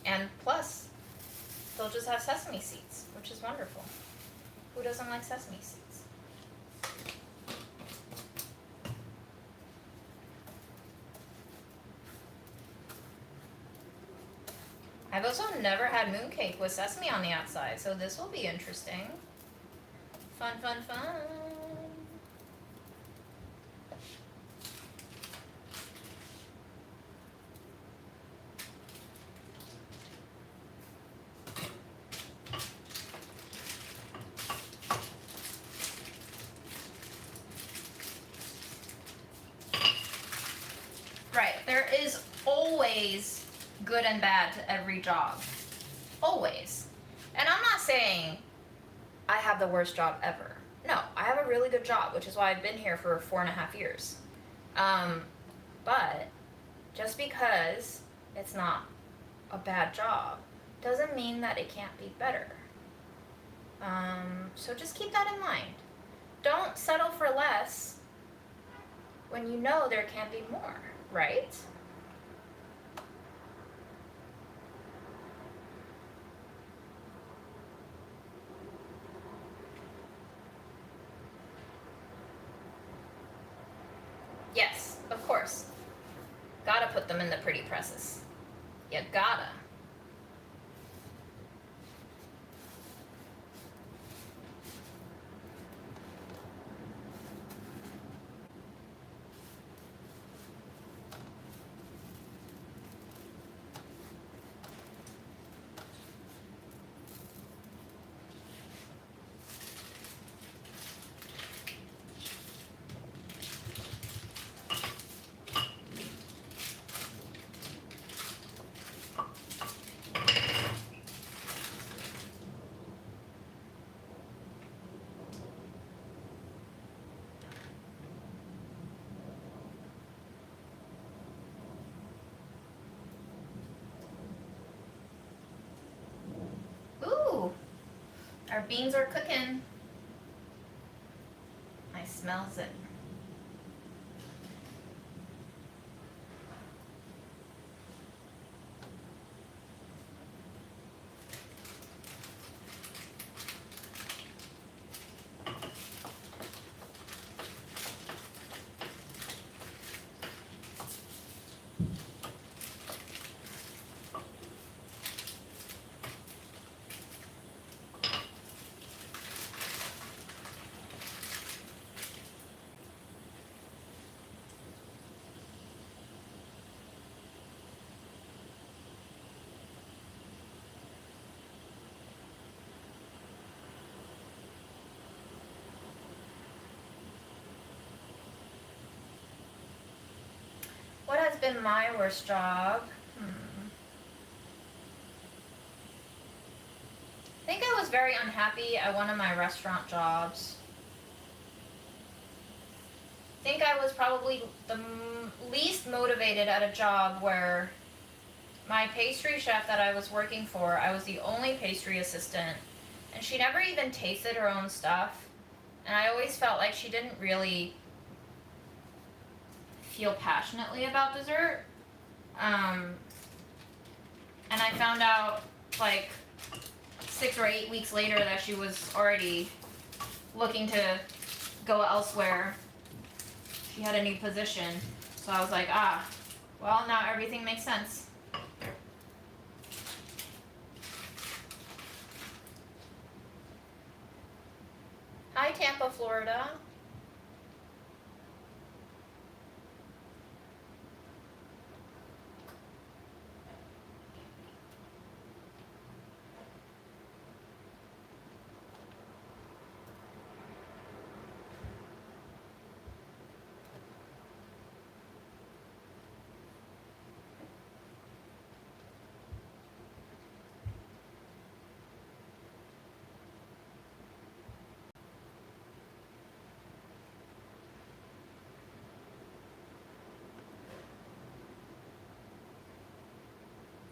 And plus, they'll just have sesame seeds, which is wonderful. Who doesn't like sesame seeds? I've also never had mooncake with sesame on the outside, so this will be interesting. Fun, fun, fun. Right, there is always good and bad to every job. Always. And I'm not saying I have the worst job ever. No, I have a really good job, which is why I've been here for 4.5 years. But just because it's not a bad job doesn't mean that it can't be better. So just keep that in mind. Don't settle for less when you know there can be more, right? Yes, of course. Gotta put them in the pretty presses. You gotta. Ooh, our beans are cooking. I smells it. been my worst job? I think I was very unhappy at one of my restaurant jobs. I think I was probably the least motivated at a job where my pastry chef that I was working for, I was the only pastry assistant, and she never even tasted her own stuff, and I always felt like she didn't really feel passionately about dessert. And I found out like 6 or 8 weeks later that she was already looking to go elsewhere. She had a new position. So I was like, well, now everything makes sense. Hi, Tampa, Florida.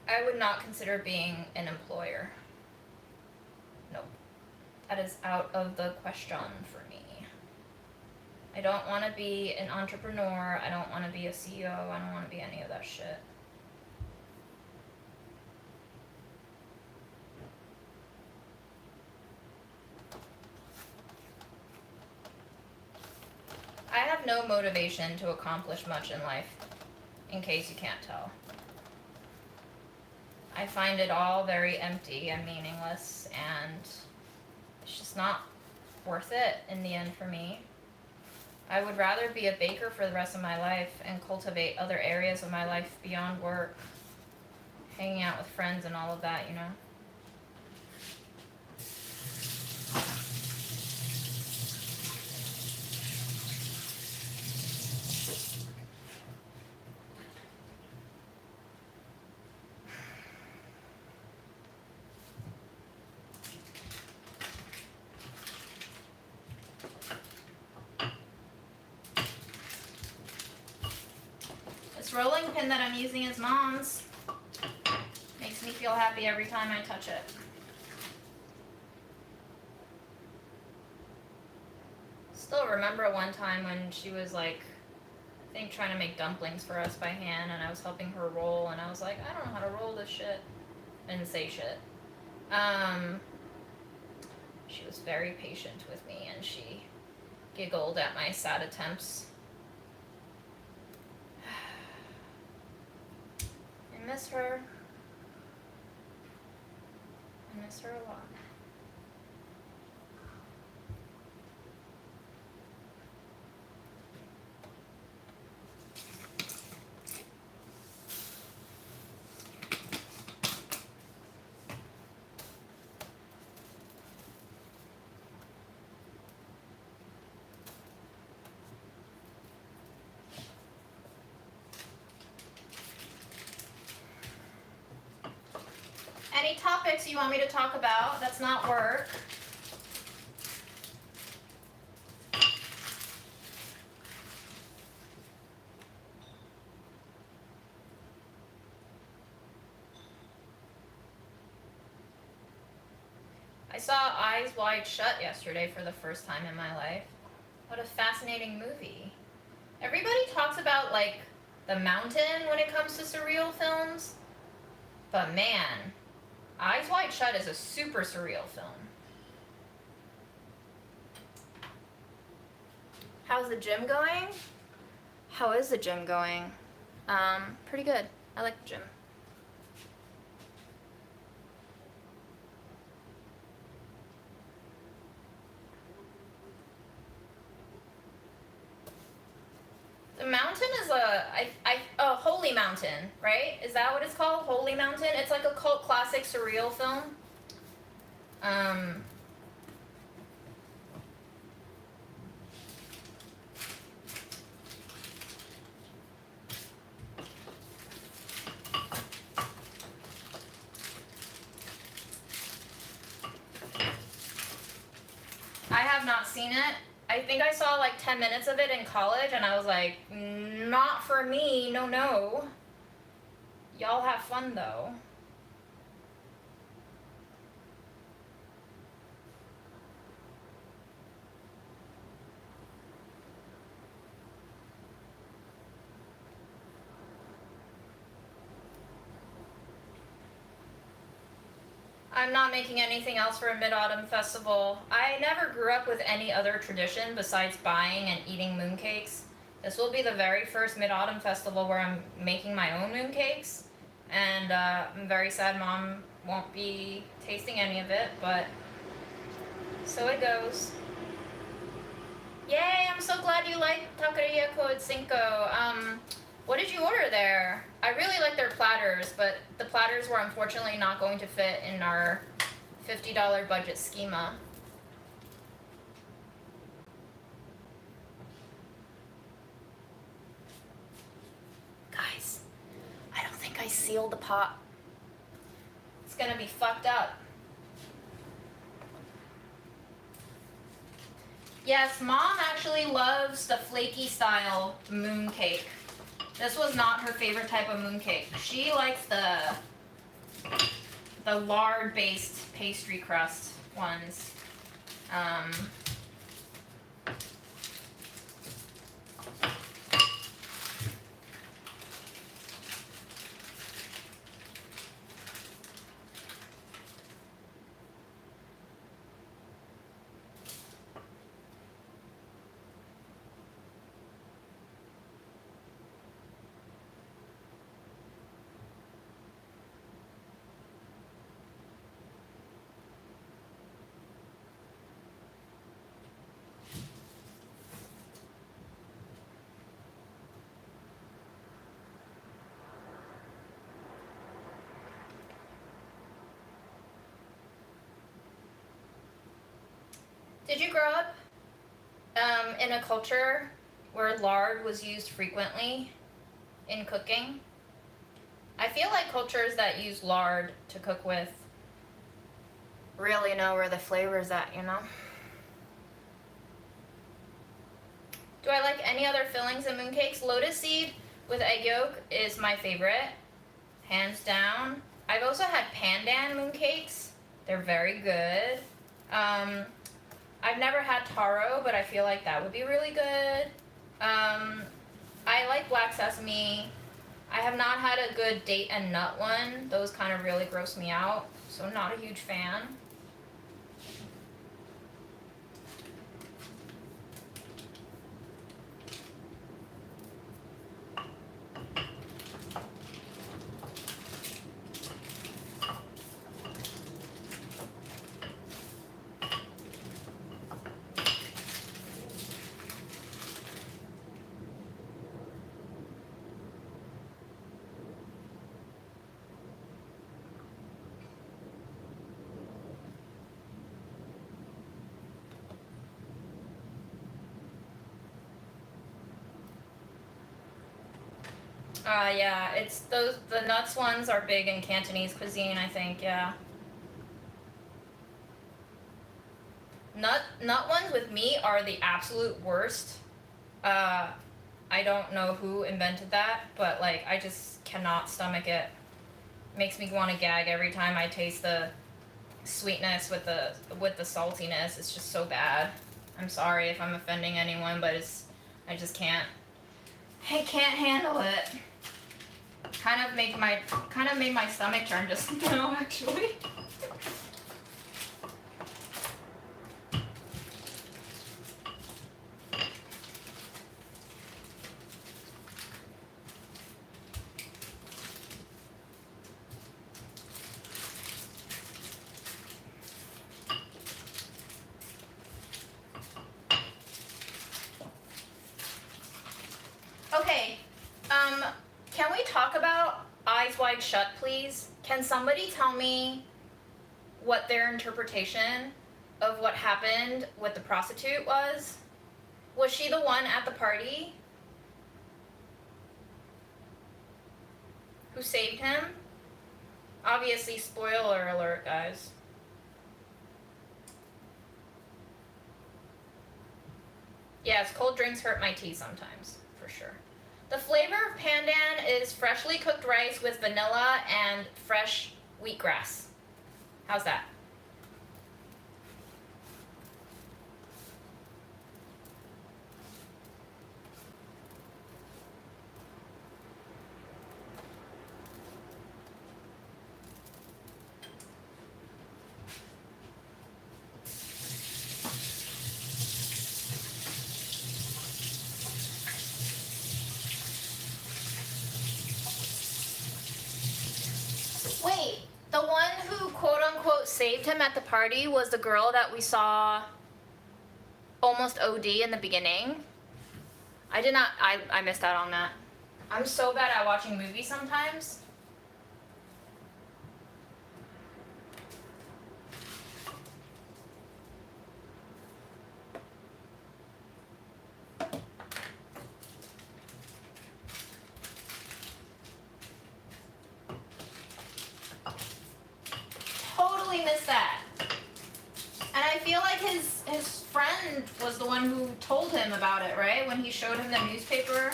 I would not consider being an employer. Nope. That is out of the question for me. I don't want to be an entrepreneur. I don't want to be a CEO. I don't want to be any of that shit. I have no motivation to accomplish much in life, in case you can't tell. I find it all very empty and meaningless, and it's just not worth it in the end for me. I would rather be a baker for the rest of my life and cultivate other areas of my life beyond work, hanging out with friends and all of that, you know? This rolling pin that I'm using is Mom's. Makes me feel happy every time I touch it. Still remember one time when she was like, I think trying to make dumplings for us by hand, and I was helping her roll, and I was like, I don't know how to roll this shit. I didn't say shit. She was very patient with me, and she giggled at my sad attempts. I miss her. I miss her a lot. Any topics you want me to talk about that's not work? I saw Eyes Wide Shut yesterday for the first time in my life. What a fascinating movie. Everybody talks about like The Mountain when it comes to surreal films, but man, Eyes Wide Shut is a super surreal film. How's the gym going? How is the gym going? Pretty good. I like the gym. The Mountain is a Holy Mountain, right? Is that what it's called? Holy Mountain? It's like a cult classic surreal film. have not seen it. I think I saw like 10 minutes of it in college and I was like, not for me, no, no. Y'all have fun though. I'm not making anything else for a Mid-Autumn Festival. I never grew up with any other tradition besides buying and eating mooncakes. This will be the very first Mid-Autumn Festival where I'm making my own mooncakes. And I'm very sad Mom won't be tasting any of it, but so it goes. Yay, I'm so glad you like Taqueria Code Cinco. What did you order there? I really like their platters, but the platters were unfortunately not going to fit in our $50 budget schema. Guys, I don't think I sealed the pot. It's gonna be fucked up. Yes, Mom actually loves the flaky style mooncake. This was not her favorite type of mooncake. She likes the lard-based pastry crust ones. Did you grow up in a culture where lard was used frequently in cooking? I feel like cultures that use lard to cook with really know where the flavor's at, you know? Do I like any other fillings in mooncakes? Lotus seed with egg yolk is my favorite, hands down. I've also had pandan mooncakes. They're very good. I've never had taro, but I feel like that would be really good. I like black sesame. I have not had a good date and nut one. Those kind of really gross me out, so not a huge fan. Yeah, it's the nuts ones are big in Cantonese cuisine, I think, yeah. Nut ones with meat are the absolute worst. I don't know who invented that, but like I just cannot stomach it. Makes me want to gag every time I taste the sweetness with the saltiness. It's just so bad. I'm sorry if I'm offending anyone, but I just can't. I can't handle it. Kind of made my stomach turn just now, actually. Okay, can we talk about Eyes Wide Shut, please? Can somebody tell me what their interpretation of what happened with the prostitute was? Was she the one at the party who saved him? Obviously, spoiler alert, guys. Yes, cold drinks hurt my tea sometimes, for sure. The flavor of pandan is freshly cooked rice with vanilla and fresh wheatgrass. How's that? Wait, the one who quote unquote saved him at the party was the girl that we saw almost OD in the beginning? I missed out on that. I'm so bad at watching movies sometimes. Totally missed that. And I feel like his friend was the one who told him about it, right? When he showed him the newspaper.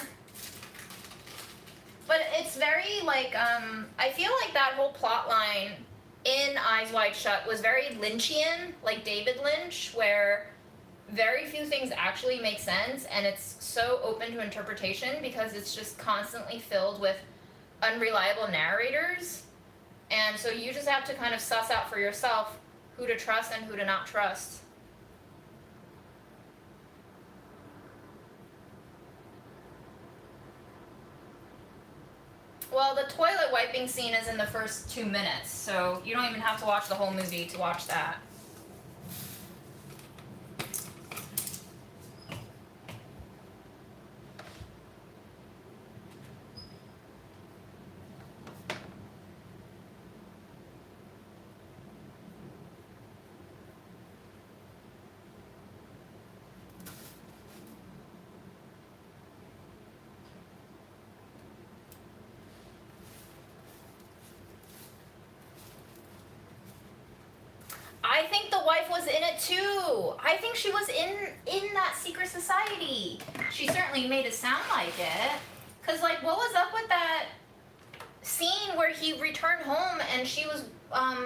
But it's very like, I feel like that whole plot line in Eyes Wide Shut was very Lynchian, like David Lynch, where very few things actually make sense, and it's so open to interpretation because it's just constantly filled with unreliable narrators. And so you just have to kind of suss out for yourself who to trust and who to not trust. Well, the toilet wiping scene is in the first 2 minutes, so you don't even have to watch the whole movie to watch that. I think the wife was in it too. I think she was in that secret society. She certainly made it sound like it. Cause like, what was up with that scene where he returned home and she was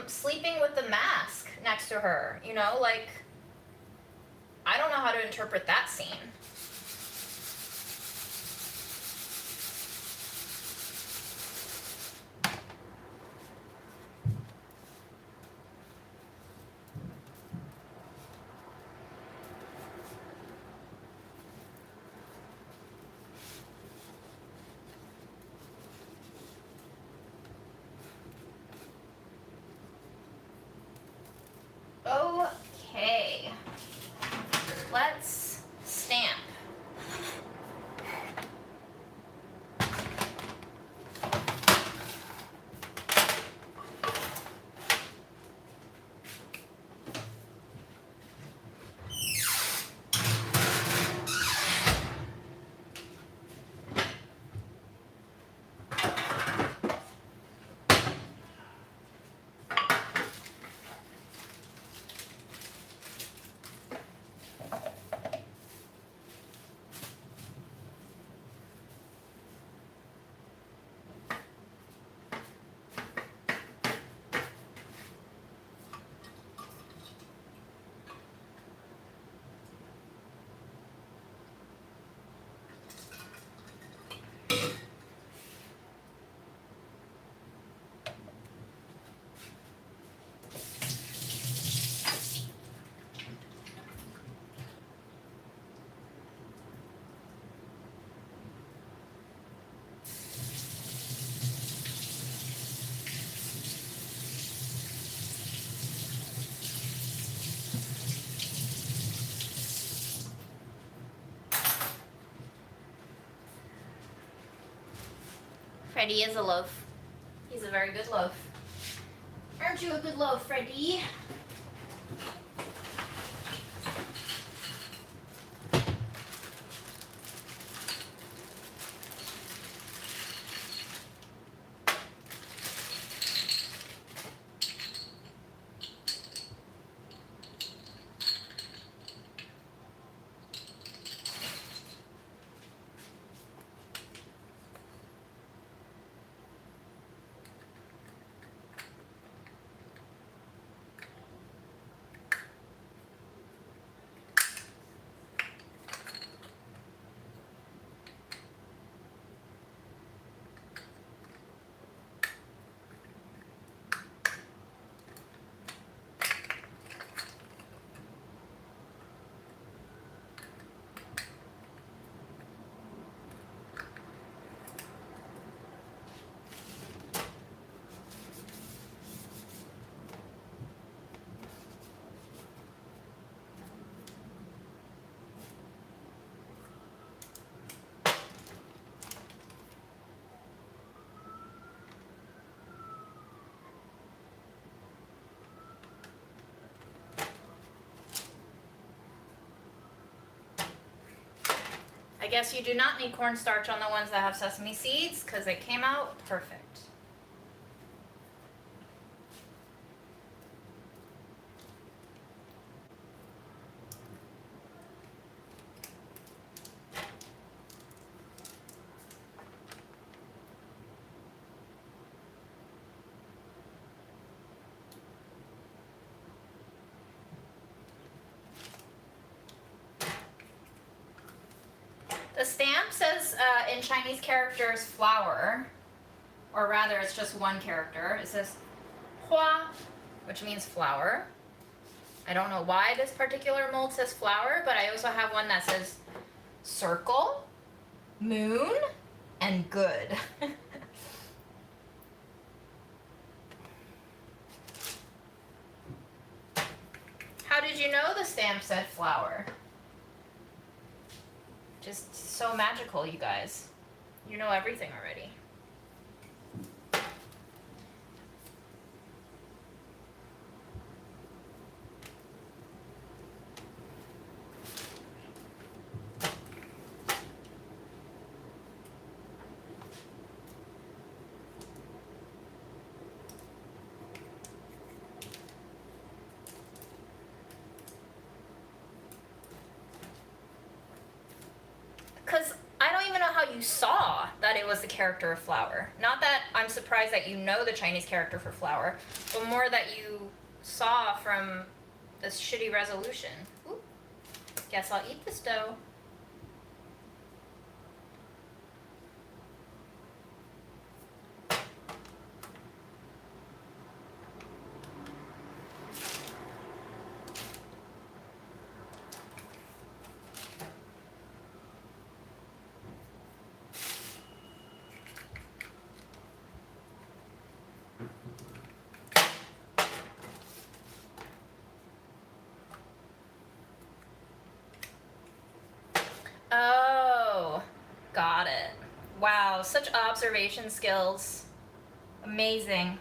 sleeping with the mask next to her? You know, like, I don't know how to interpret that scene. Okay, let's stamp. Freddie is a loaf. He's a very good loaf. Aren't you a good loaf, Freddie? guess you do not need cornstarch on the ones that have sesame seeds because it came out perfect. The stamp says in Chinese characters flower, or rather it's just one character. It says hua, which means flower. I don't know why this particular mold says flower, but I also have one that says circle, moon, and good. How did you know the stamp said flower? Just so magical, you guys. You know everything already. Because I don't even know how you saw that it was the character of flower. Not that I'm surprised that you know the Chinese character for flower, but more that you saw from this shitty resolution. Ooh. Guess I'll eat this dough. Oh, got it. Wow, such observation skills. Amazing.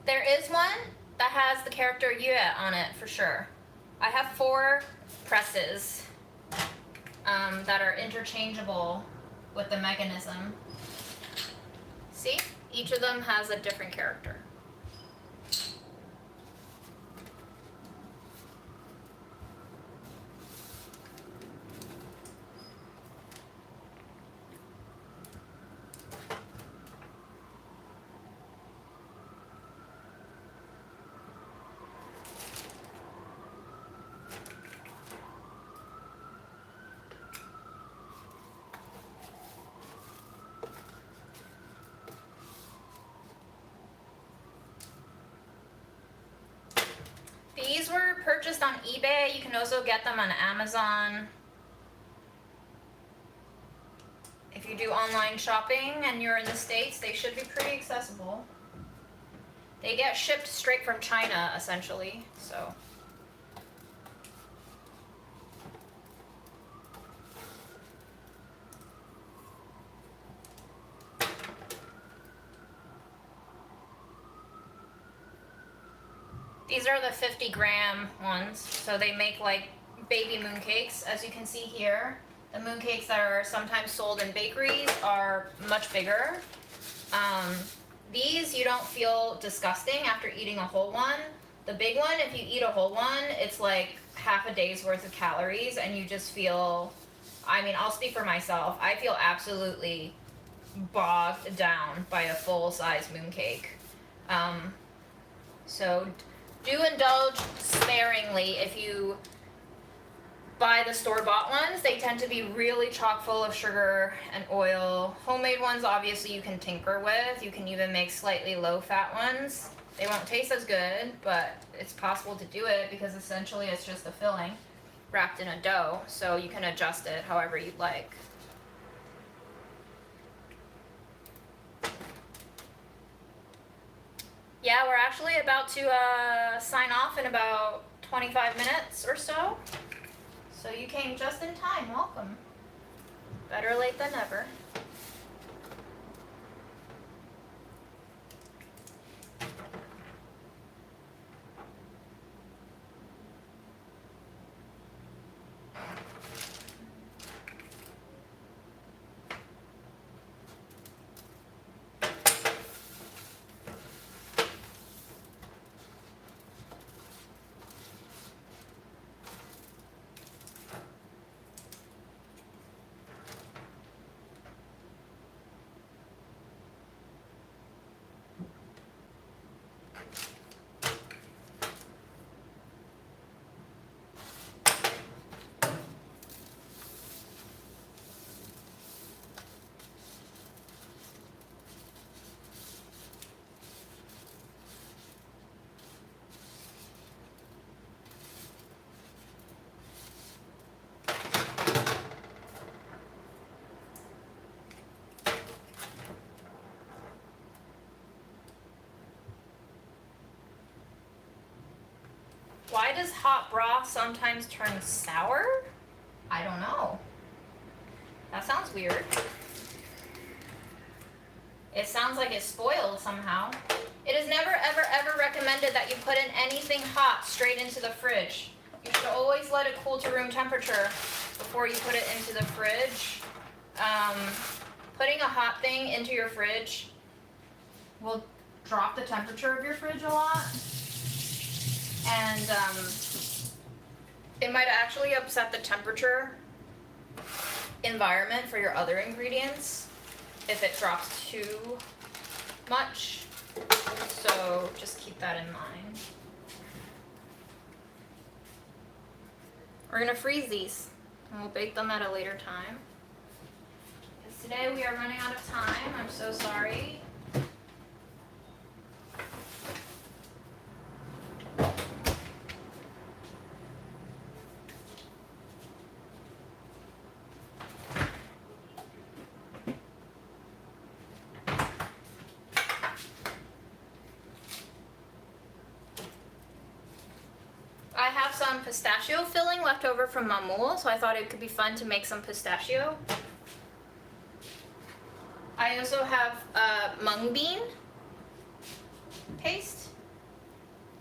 There is one that has the character Yue on it for sure. I have 4 presses that are interchangeable with the mechanism. See? Each of them has a different character. These were purchased on eBay. You can also get them on Amazon. If you do online shopping and you're in the States, they should be pretty accessible. They get shipped straight from China, essentially, so. These are the 50-gram ones, so they make like baby mooncakes, as you can see here. The mooncakes that are sometimes sold in bakeries are much bigger. These you don't feel disgusting after eating a whole one. The big one, if you eat a whole one, it's like half a day's worth of calories and you just feel, I mean, I'll speak for myself, I feel absolutely bogged down by a full-size mooncake. So do indulge sparingly if you buy the store-bought ones. They tend to be really chock full of sugar and oil. Homemade ones, obviously, you can tinker with. You can even make slightly low-fat ones. They won't taste as good, but it's possible to do it because essentially it's just a filling wrapped in a dough, so you can adjust it however you'd like. Yeah, we're actually about to sign off in about 25 minutes or so. So you came just in time. Welcome. Better late than never. Why does hot broth sometimes turn sour? I don't know. That sounds weird. It sounds like it's spoiled somehow. It is never, ever, ever recommended that you put in anything hot straight into the fridge. You should always let it cool to room temperature before you put it into the fridge. Putting a hot thing into your fridge will drop the temperature of your fridge a lot. And it might actually upset the temperature environment for your other ingredients if it drops too much. So just keep that in mind. We're gonna freeze these and we'll bake them at a later time. Because today we are running out of time. I'm so sorry. I have some pistachio filling left over from Mamul, so I thought it could be fun to make some pistachio. I also have mung bean paste,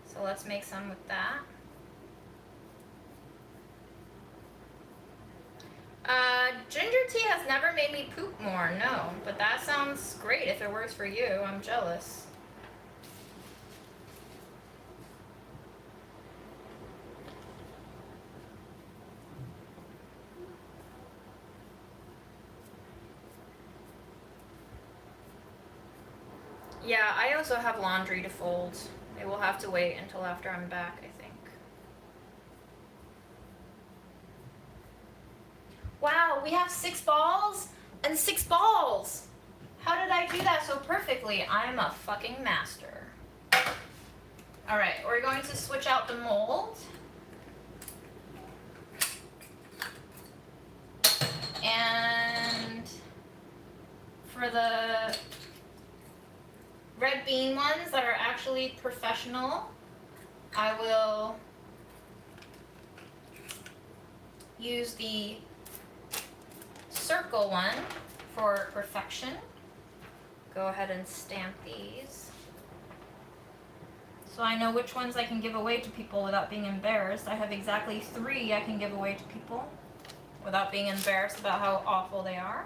so let's make some with that. Ginger tea has never made me poop more, no, but that sounds great if it works for you. I'm jealous. Yeah, I also have laundry to fold. It will have to wait until after I'm back, I think. Wow, we have 6 balls and 6 balls. How did I do that so perfectly? I'm a fucking master. All right, we're going to switch out the mold. And for the red bean ones that are actually professional, I will use the circle one for perfection. Go ahead and stamp these so I know which ones I can give away to people without being embarrassed. I have exactly 3 I can give away to people without being embarrassed about how awful they are.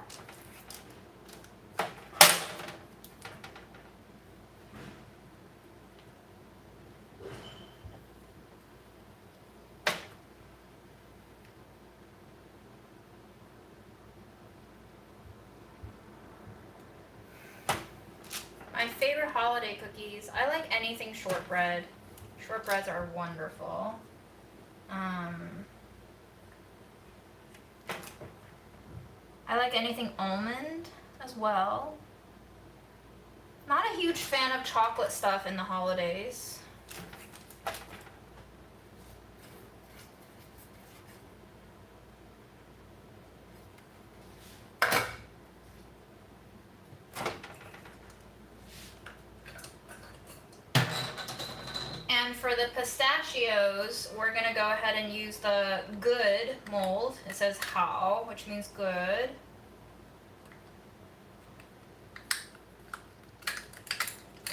My favorite holiday cookies, I like anything shortbread. Shortbreads are wonderful. I like anything almond as well. Not a huge fan of chocolate stuff in the holidays. And for the pistachios, we're gonna go ahead and use the good mold. It says how, which means good.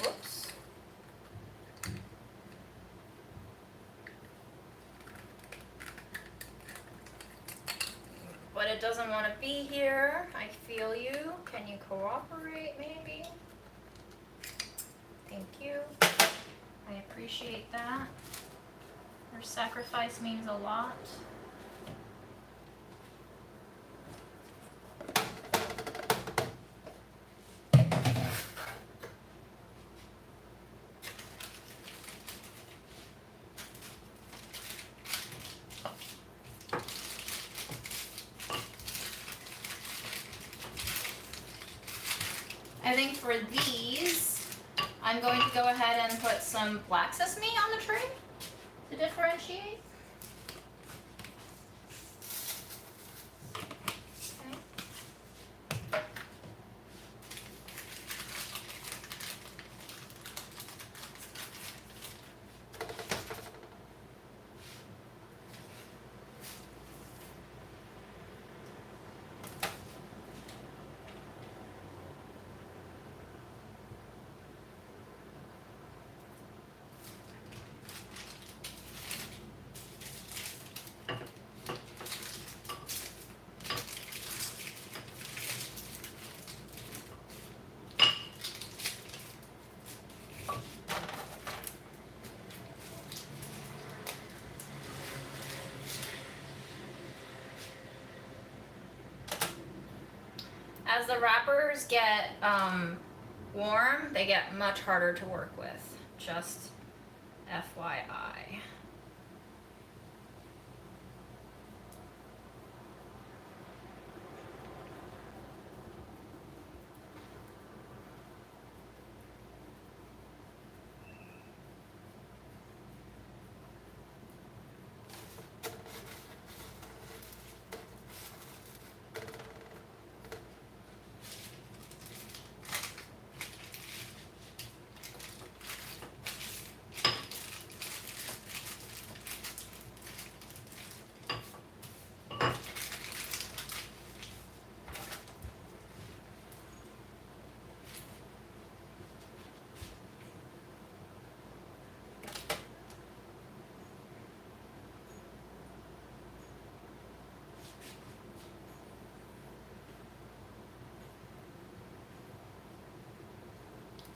Whoops. But it doesn't want to be here. I feel you. Can you cooperate, maybe? Thank you. I appreciate that. Your sacrifice means a lot. I think for these, I'm going to go ahead and put some black sesame on the tray to differentiate. Okay. As the wrappers get warm, they get much harder to work with. Just FYI.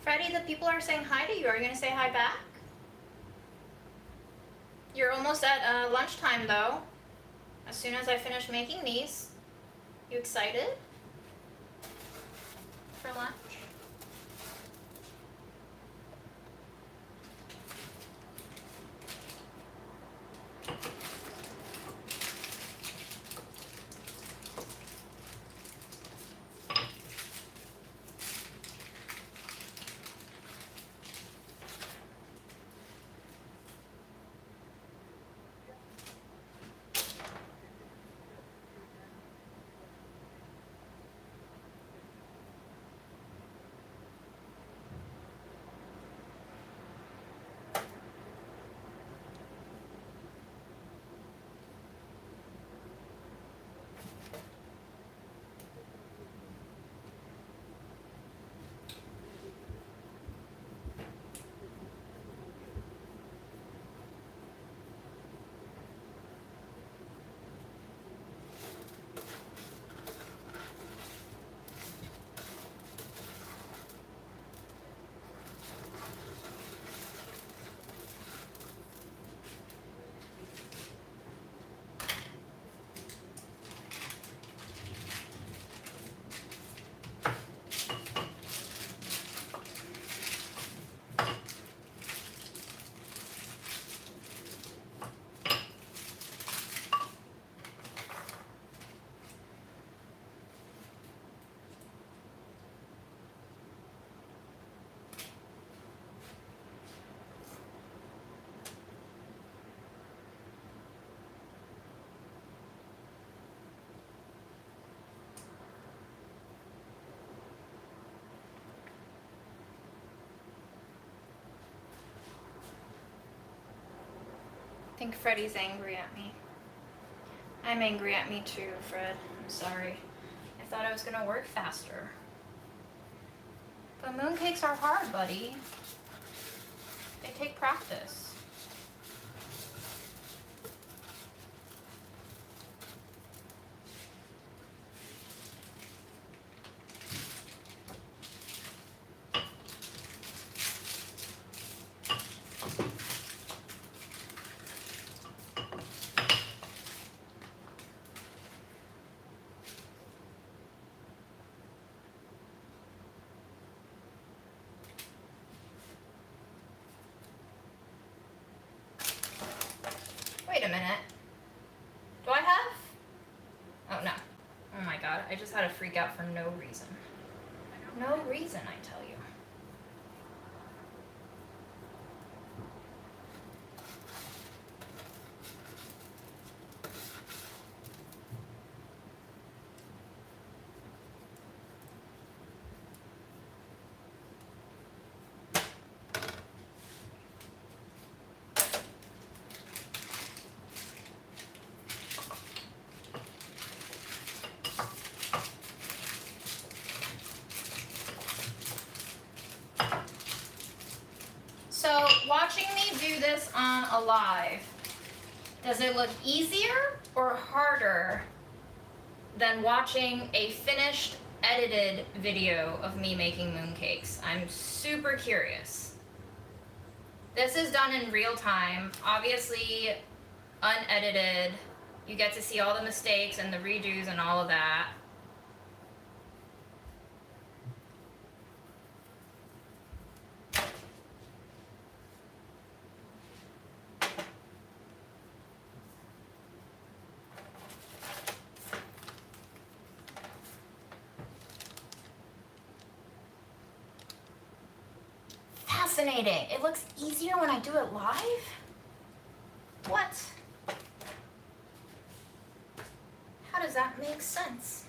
Freddie, the people are saying hi to you. Are you gonna say hi back? You're almost at lunchtime though. As soon as I finish making these. You excited for lunch? think Freddie's angry at me. I'm angry at me too, Fred. I'm sorry. I thought I was gonna work faster. But mooncakes are hard, buddy. They take practice. Wait a minute. Do I have? Oh no. Oh my god, I just had a freak out for no reason. No reason, I tell you. So, watching me do this on a live, does it look easier or harder than watching a finished, edited video of me making mooncakes? I'm super curious. This is done in real time, obviously unedited. You get to see all the mistakes and the redos and all of that. Fascinating. It looks easier when I do it live? What? How does that make sense?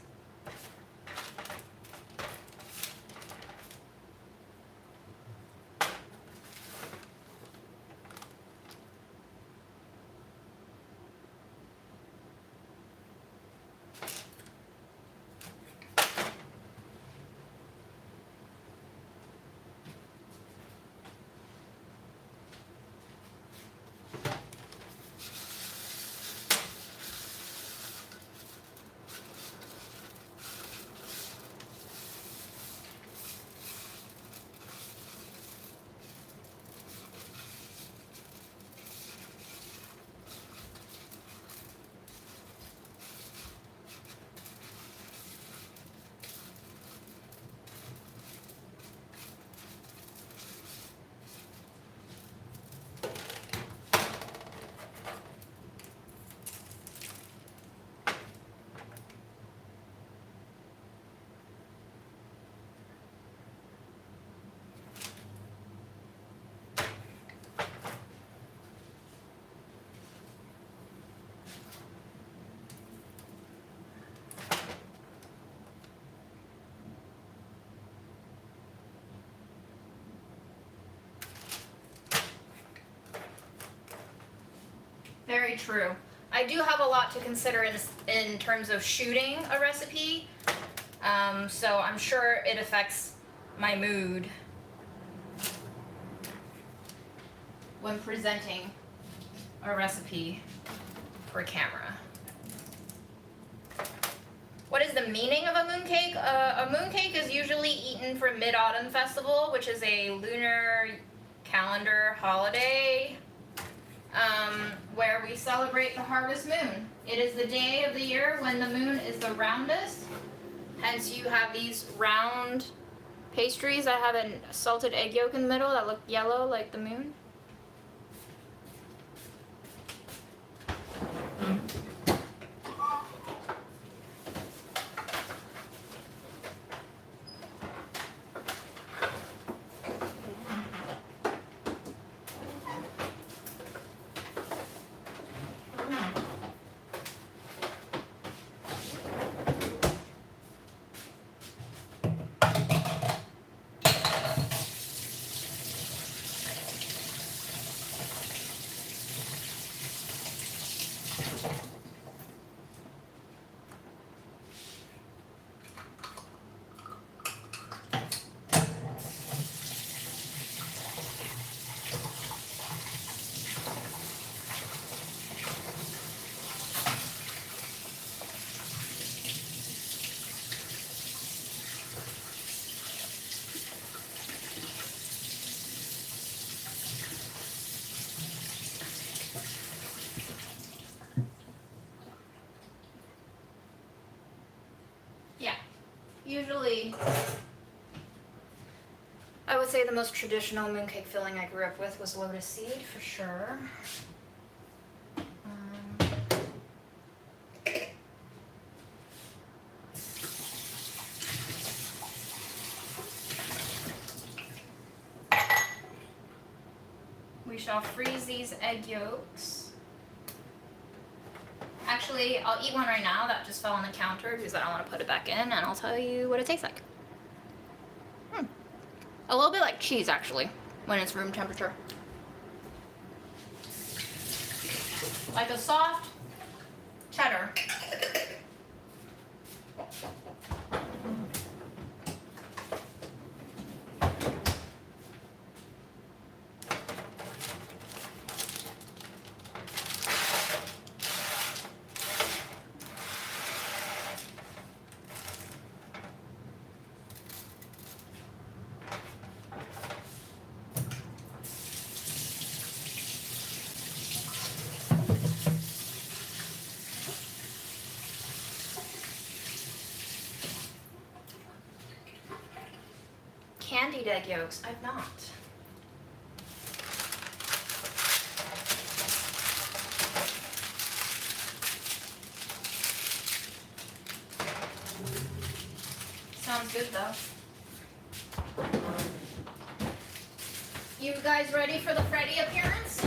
Very true. I do have a lot to consider in terms of shooting a recipe, so I'm sure it affects my mood when presenting a recipe for camera. What is the meaning of a mooncake? A mooncake is usually eaten for Mid-Autumn Festival, which is a lunar calendar holiday where we celebrate the harvest moon. It is the day of the year when the moon is the roundest. Hence you have these round pastries that have a salted egg yolk in the middle that look yellow like the moon. usually, I would say the most traditional mooncake filling I grew up with was lotus seed for sure. We shall freeze these egg yolks. Actually, I'll eat one right now that just fell on the counter because I don't want to put it back in, and I'll tell you what it tastes like. A little bit like cheese, actually, when it's room temperature. Like a soft cheddar. Candied egg yolks, I've not. Sounds good though. You guys ready for the Freddy appearance?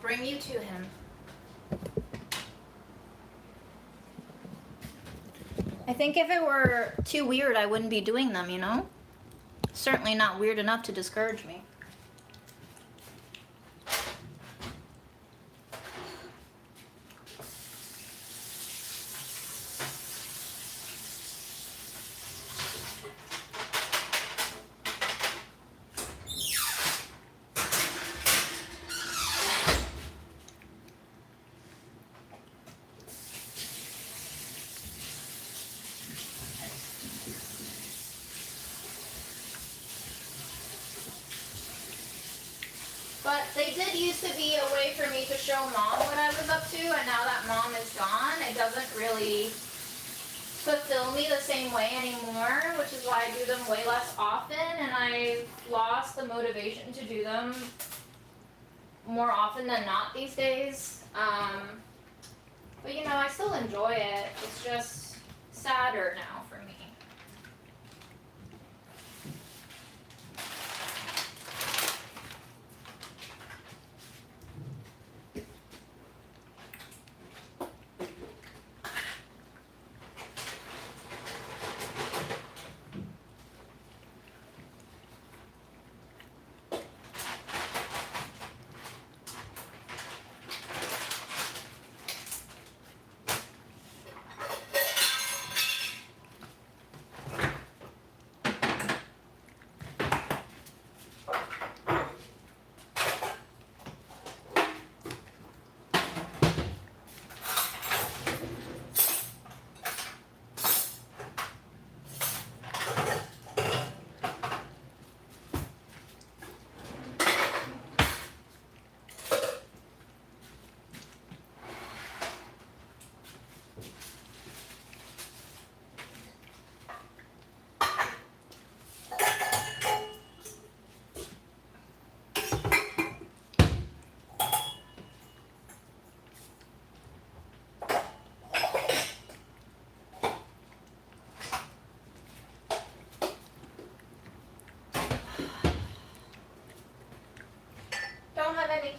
Bring you to him. I think if it were too weird, I wouldn't be doing them, you know? Certainly not weird enough to discourage me. But they did used to be a way for me to show Mom what I was up to, and now that Mom is gone, it doesn't really fulfill me the same way anymore, which is why I do them way less often, and I've lost the motivation to do them more often than not these days. But you know, I still enjoy it. It's just sadder now for me.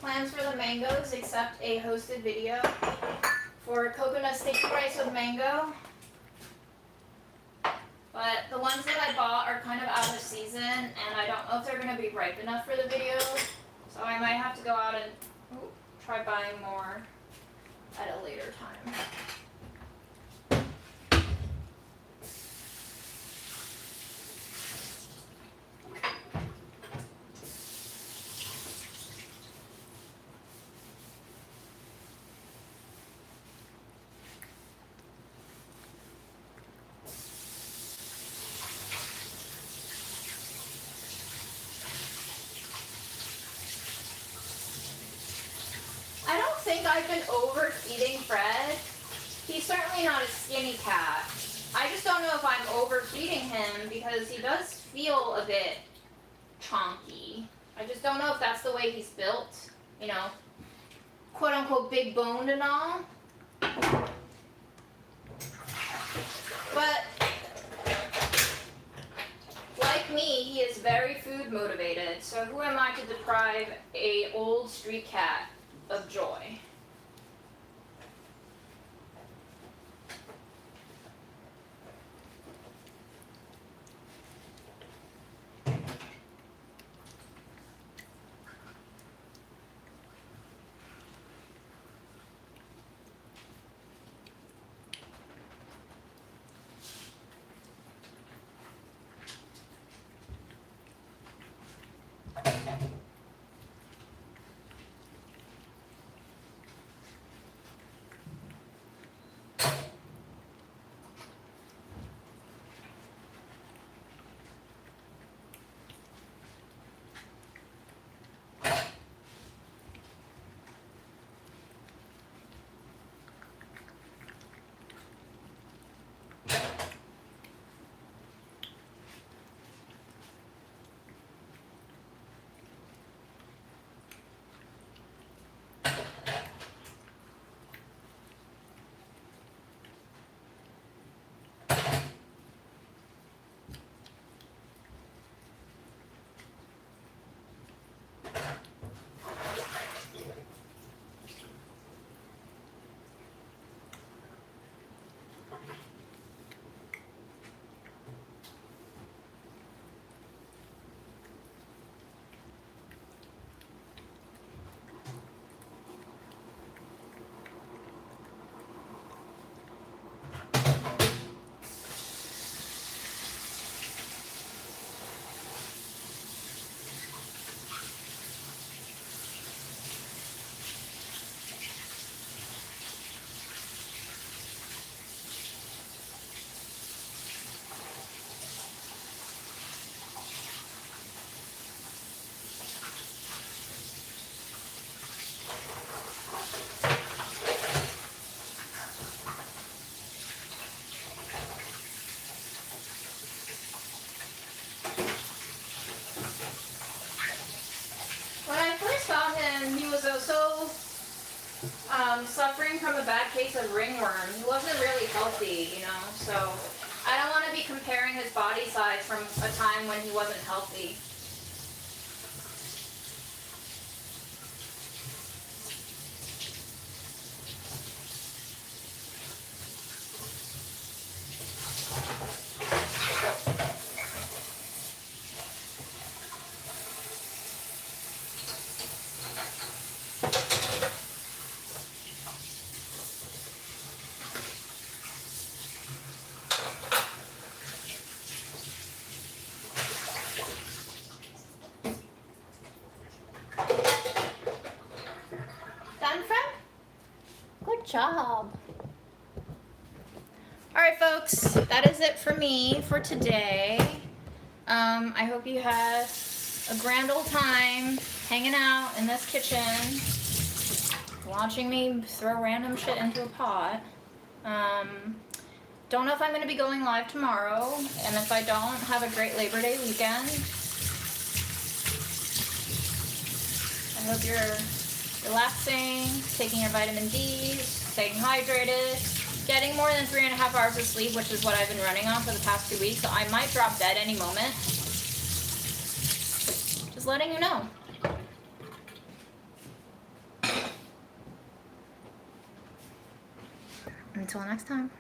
plans for the mangoes except a hosted video for coconut sticky rice with mango. But the ones that I bought are kind of out of season, and I don't know if they're going to be ripe enough for the video. So I might have to go out and try buying more at a later time. I don't think I've been overfeeding Fred. He's certainly not a skinny cat. I just don't know if I'm overfeeding him because he does feel a bit chonky. I just don't know if that's the way he's built, you know, quote unquote big boned and all. But like me, he is very food motivated. So who am I to deprive a old street cat of joy? Suffering from a bad case of ringworm. He wasn't really healthy, you know, so I don't want to be comparing his body size from a time when he wasn't healthy. Job. Alright folks, that is it for me for today. I hope you had a grand old time hanging out in this kitchen, watching me throw random shit into a pot. Don't know if I'm going to be going live tomorrow, and if I don't, have a great Labor Day weekend. I hope you're relaxing, taking your vitamin D's, staying hydrated, getting more than 3.5 hours of sleep, which is what I've been running on for the past 2 weeks, so I might drop dead any moment. Just letting you know. Until next time.